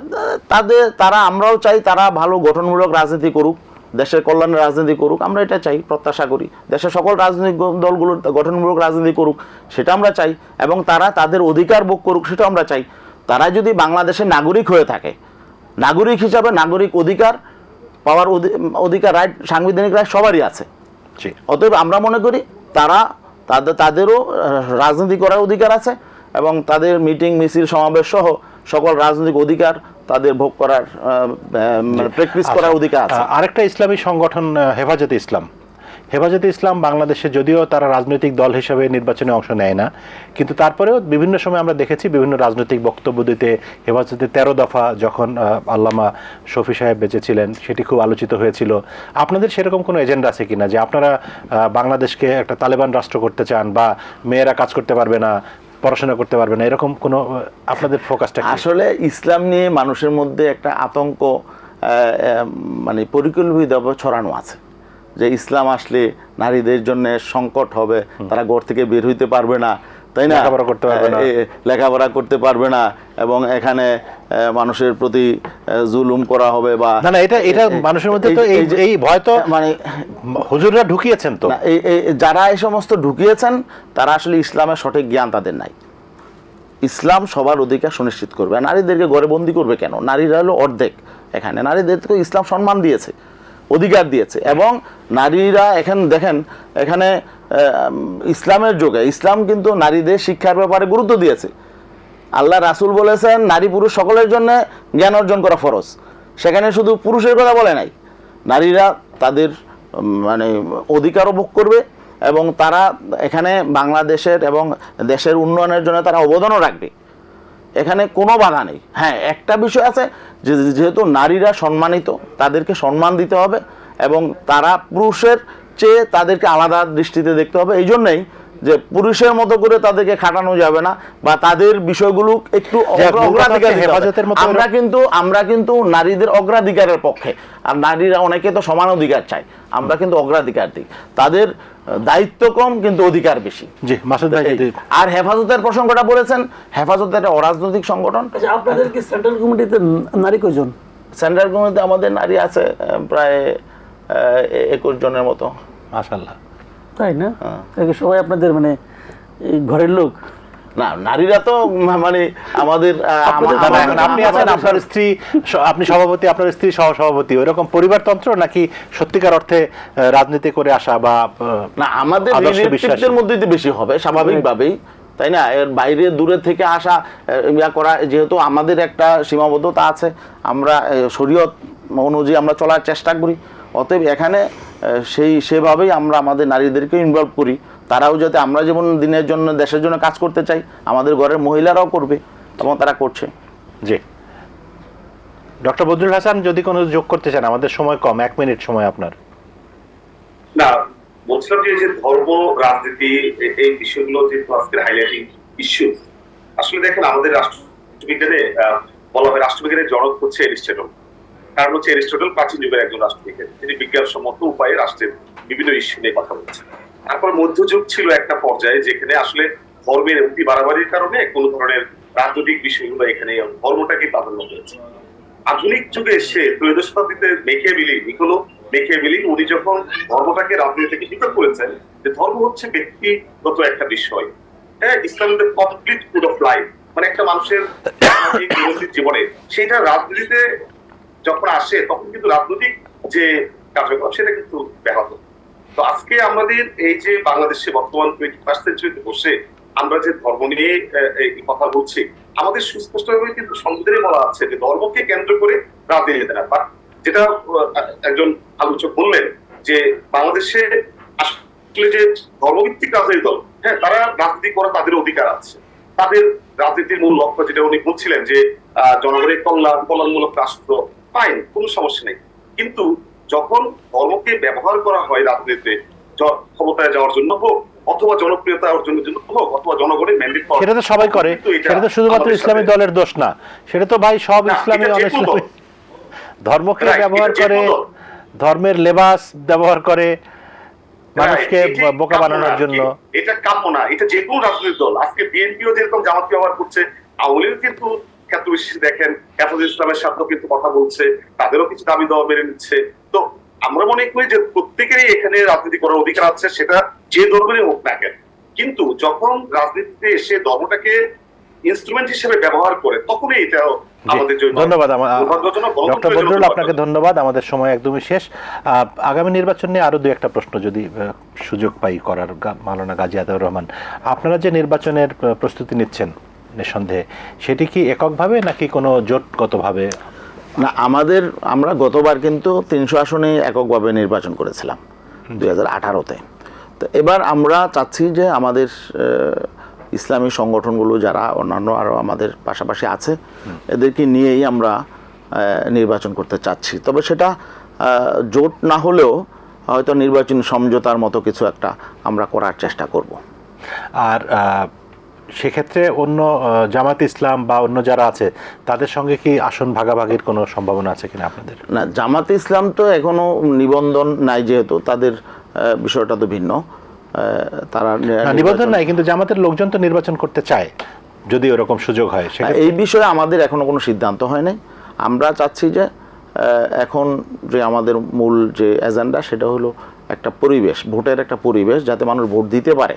তারা, আমরাও চাই তারা ভালো গঠনমূলক রাজনীতি করুক, দেশের কল্যাণের রাজনীতি করুক, আমরা এটা চাই, প্রত্যাশা করি। দেশের সকল রাজনৈতিক দলগুলোর গঠনমূলক রাজনীতি করুক, সেটা আমরা চাই, এবং তারা তাদের অধিকার ভোগ করুক, সেটা আমরা চাই। তারা যদি বাংলাদেশের নাগরিক হয়ে থাকে, নাগরিক হিসাবে নাগরিক অধিকার পাওয়ার অধিকার, রাইট, সাংবিধানিক রাইট সবারই আছে। অতএব আমরা মনে করি তাদেরও রাজনীতি করার অধিকার আছে, এবং তাদের মিটিং, মিছিল, সমাবেশ সহ সকল রাজনৈতিক অধিকার তাদের ভোগ করার, প্র্যাকটিস করার অধিকার আছে। আরেকটা ইসলামী সংগঠন হেফাজতে ইসলাম, হেফাজতে ইসলাম বাংলাদেশে যদিও তারা রাজনৈতিক দল হিসেবে নির্বাচনে অংশ নেয় না, কিন্তু তারপরেও বিভিন্ন সময় আমরা দেখেছি বিভিন্ন রাজনৈতিক বক্তব্য দিতে। হেফাজতে 13 দফা যখন আল্লামা শফি সাহেব বেঁচে ছিলেন, সেটি খুব আলোচিত হয়েছিল। আপনাদের সেরকম কোনো এজেন্ডা আছে কিনা যে আপনারা বাংলাদেশকে একটা তালেবান রাষ্ট্র করতে চান, বা মেয়েরা কাজ করতে পারবে না, পড়াশোনা করতে পারবে না, এরকম কোনো আপনাদের ফোকাসটা? আসলে ইসলাম নিয়ে মানুষের মধ্যে একটা আতঙ্ক, মানে পরিকল্পিতভাবে ছড়ানো আছে যে ইসলাম আসলে নারীদের জন্য সংকট হবে, তারা ঘর থেকে বের হইতে পারবে না, তাই না? লেখাপড়া করতে পারবে না, লেখাপড়া করতে পারবে না, এবং এখানে মানুষের প্রতি জুলুম করা হবে, বা না, এটা মানুষের মধ্যে তো এই ভয় তো মানে হুজুররা ঢুকিয়েছেন। তো যারা এই সমস্ত ঢুকিয়েছেন তারা আসলে ইসলামের সঠিক জ্ঞান তাদের নাই। ইসলাম সবার অধিকার সুনিশ্চিত করবে, নারীদেরকে ঘরে বন্দি করবে কেন? নারীরা হলো অর্ধেক, এখানে নারীদেরকে ইসলাম সম্মান দিয়েছে, অধিকার দিয়েছে, এবং নারীরা এখানে দেখেন, এখানে ইসলামের যুগে ইসলাম কিন্তু নারীদের শিক্ষার ব্যাপারে গুরুত্ব দিয়েছে। আল্লাহ রাসূল বলেছেন নারী পুরুষ সকলের জন্য জ্ঞান অর্জন করা ফরজ, সেখানে শুধু পুরুষের কথা বলে নাই, নারীরা তাদের মানে অধিকারও ভোগ করবে, এবং তারা এখানে বাংলাদেশের এবং দেশের উন্নয়নের জন্য তারা অবদানও রাখবে, এখানে কোনো বাধা নেই। হ্যাঁ, একটা বিষয় আছে যে যেহেতু নারীরা সম্মানিত, তাদেরকে সম্মান দিতে হবে, এবং তারা পুরুষের চেয়ে তাদেরকে আলাদা দৃষ্টিতে দেখতে হবে। এই জন্যই যে পুরুষের মতো করে তাদেরকে খাটানো যাবে না, বা তাদের বিষয়গুলো একটু অগ্রাধিকার হেফাজতের মতো। আমরা কিন্তু নারীদের অগ্রাধিকারের পক্ষে, আর নারীরা অনেকে তো সমান অধিকার চায়, আমরা কিন্তু অগ্রাধিকার দিই। তাদের দায়িত্ব কম কিন্তু অধিকার বেশি। জি, মাসুদ ভাই। আর হেফাজতের প্রসঙ্গটা বলেছেন, হেফাজত একটা অরাজনৈতিক সংগঠন। আপনাদের কি সেন্ট্রাল কমিটিতে নারী কয়জন? সেন্ট্রাল কমিটিতে আমাদের নারী আছে প্রায় 21 জনের মতো। মাশাআল্লাহ, তাই না? সবাই আপনাদের মানে ঘরের লোক? না, নারীরা তো মানে আমাদের, আপনি আছেন, আপনার স্ত্রী, আপনি সভাপতি, আপনার স্ত্রী সহসভাপতি, ওইরকম পরিবারতন্ত্র নাকি সত্যিকার অর্থে রাজনীতি করে আসা? বা না, আমাদের রিলেটিভদের মধ্যেই তো বেশি হবে স্বাভাবিকভাবেই, তাই না? এর বাইরে দূরে থেকে আসা ইয়া করা, যেহেতু আমাদের একটা সীমাবদ্ধতা আছে, আমরা শরীয়ত অনুযায়ী আমরা চলার চেষ্টা করি, অতএব এখানে সেভাবেই আমরা আমাদের নারীদেরকে ইনভলভ করি, তারাও যাতে আমরা যেমন দিনের জন্য দেশের জন্য কাজ করতে চাই, আমাদের ঘরের মহিলারাও করবে এবং তারা করছে। জি, ডক্টর বদরুল হাসান যদি কোনো যোগ করতে চান, আমাদের সময় কম, 1 মিনিট সময় আপনার। না, বলছিলাম যে এই যে ধর্ম রাজনীতি এই বিষয়গুলো যেহেতু আজকের হাইলাইটিং ইস্যু, আসলে দেখেন আমাদের রাষ্ট্রবিজ্ঞানে বলা হয় রাষ্ট্রবিজ্ঞানের জনক হচ্ছে এরিস্টটল। কারণ হচ্ছে এরিস্টটল প্রাচীন যুগের একজন রাষ্ট্রবিজ্ঞানী, তিনি বিজ্ঞানসম্মত উপায়ে রাষ্ট্রের বিভিন্ন ইস্যু নিয়ে কথা বলছেন। তারপর মধ্যযুগ ছিল একটা পর্যায়ে যেখানে আসলে ধর্মের অতি বাড়াবাড়ির কারণে কোন ধরনের রাজনৈতিক বিষয়গুলো এখানে ধর্মটাকে প্রাধান্য পেয়েছে। আধুনিক যুগে এসে ত্রয়োদশ শতাব্দীতে মেকিয়াভেলি উনি যখন ধর্মটাকে রাজনীতি থেকে স্বীকার করেছেন যে ধর্ম হচ্ছে ব্যক্তিগত একটা বিষয়, হ্যাঁ, Islam is the complete code of life, মানে একটা মানুষের দৈনন্দিন জীবনে সেটা রাজনীতিতে যখন আসে তখন কিন্তু রাজনৈতিক যে কার্যক্রম সেটা কিন্তু ব্যাহত। তো আজকে আমাদের এই যে বাংলাদেশে বর্তমান 21st সেঞ্চুরিতে বসে আমরা যে ধর্ম নিয়ে এই কথা বলছি, আমাদের সুস্পষ্টভাবে কিন্তু সংবিধানে বলা আছে যে ধর্মকে কেন্দ্র করে রাজনীতি না। বাট যেটা একজন আলোচক বললেন যে বাংলাদেশে আসলে যে ধর্মভিত্তিক রাজনৈতিক দল, হ্যাঁ, তারা রাজনীতি করা তাদের অধিকার আছে। তাদের রাজনীতির মূল লক্ষ্য যেটা উনি বলছিলেন যে জনগণের কল্যাণমূলক রাষ্ট্র, ফাইন, কোনো সমস্যা নেই। কিন্তু যখন ধর্মকে ব্যবহার করা হয় রাজনীতিতে ক্ষমতায় যাওয়ার জন্য হোক, অথবা জনপ্রিয়তা অর্জনের জন্য হোক, অথবা জনগণের ম্যান্ডেট, সেটা তো সবাই করে, সেটা তো শুধুমাত্র ইসলামী দলের দোষ না, সেটা তো ভাই সব ইসলামী অনিসলামী ধর্মকে ব্যবহার করে, ধর্মের লেবাস ব্যবহার করে মানুষকে বোকা বানানোর জন্য। এটা কাম্য না, এটা যে কোনো রাজনৈতিক দল। আজকে বিএনপিও যেরকম জামাত ব্যবহার করছে, আওয়ামী লীগ কিন্তু ক্ষেত্র বিশেষ দেখেন হেফাজত ইসলামের সাথেও কিন্তু কথা বলছে, তাদেরও কিছু দাবি দেওয়া মেনে নিচ্ছে। তো আমরা মনে করি যে প্রত্যেকেরই এখানে রাজনীতি করার অধিকার আছে, সেটা যে ধর্মেরই হোক না কেন। কিন্তু যখন রাজনীতিতে এসে ধর্মটাকে ইনস্ট্রুমেন্ট হিসেবে ব্যবহার করে, তখনই এটা আমাদের জন্য ধন্যবাদ। ডক্টর বদরুল, আপনাকে ধন্যবাদ। আমাদের সময় একদমই শেষ। আগামী নির্বাচন নিয়ে আরো 2-1টা প্রশ্ন যদি সুযোগ পাই করার, মাওলানা গাজী আতাউর রহমান, আপনারা যে নির্বাচনের প্রস্তুতি নিচ্ছেন নিঃসন্দেহে, সেটি কি এককভাবে নাকি কোনো জোটগতভাবে? না, আমরা গতবার কিন্তু 300 আসনে এককভাবে নির্বাচন করেছিলাম 2018-তে। তো এবার আমরা চাচ্ছি যে আমাদের ইসলামী সংগঠনগুলো যারা অন্যান্য আরও আমাদের পাশাপাশি আছে, এদেরকে নিয়েই আমরা নির্বাচন করতে চাচ্ছি। তবে সেটা জোট না হলেও হয়তো নির্বাচনী সমঝোতার মতো কিছু একটা আমরা করার চেষ্টা করব। আর সেক্ষেত্রে অন্য জামাত ইসলাম বা অন্য যারা আছে তাদের সঙ্গে কি আসন ভাগাভাগির কোনো সম্ভাবনা আছে কিনা আপনাদের? না, জামাত ইসলাম তো এখনো নিবন্ধন নাই, যেহেতু তাদের বিষয়টা তো ভিন্ন। তারা নিবন্ধন নাই, কিন্তু জামাতের লোকজন তো নির্বাচন করতে চায় যদি ওরকম সুযোগ হয়। এই বিষয়ে আমাদের এখনো কোনো সিদ্ধান্ত হয় নাই। আমরা চাচ্ছি যে এখন যে আমাদের মূল যে এজেন্ডা সেটা হলো একটা পরিবেশ, ভোটের একটা পরিবেশ, যাতে মানুষ ভোট দিতে পারে,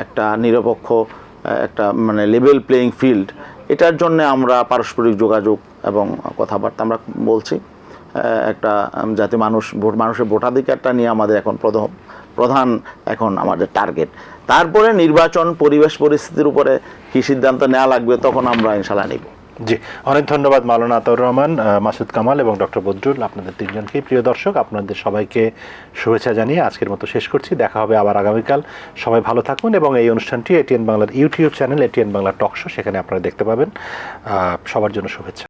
একটা নিরপেক্ষ, একটা মানে লেভেল প্লেয়িং ফিল্ড। এটার জন্য আমরা পারস্পরিক যোগাযোগ এবং কথাবার্তা আমরা বলছি, একটা যাতে মানুষের ভোটাধিকারটা নিয়ে আমাদের এখন প্রধান এখন আমাদের টার্গেট। তারপরে নির্বাচন পরিবেশ পরিস্থিতির উপরে কি সিদ্ধান্ত নেওয়া লাগবে তখন আমরা ইনশাল্লাহ নিব। জি, অনেক ধন্যবাদ মাওলানা আতাউর রহমান, মাসুদ কামাল এবং ডক্টর বদরুল, আপনাদের তিনজনকে। প্রিয় দর্শক, আপনাদের সবাইকে শুভেচ্ছা জানিয়ে আজকের মতো শেষ করছি। দেখা হবে আবার আগামীকাল। সবাই ভালো থাকুন এবং এই অনুষ্ঠানটি এটিএন বাংলার YouTube channel ATN Bangla talk show, সেখানে আপনারা দেখতে পাবেন। সবার জন্য শুভেচ্ছা।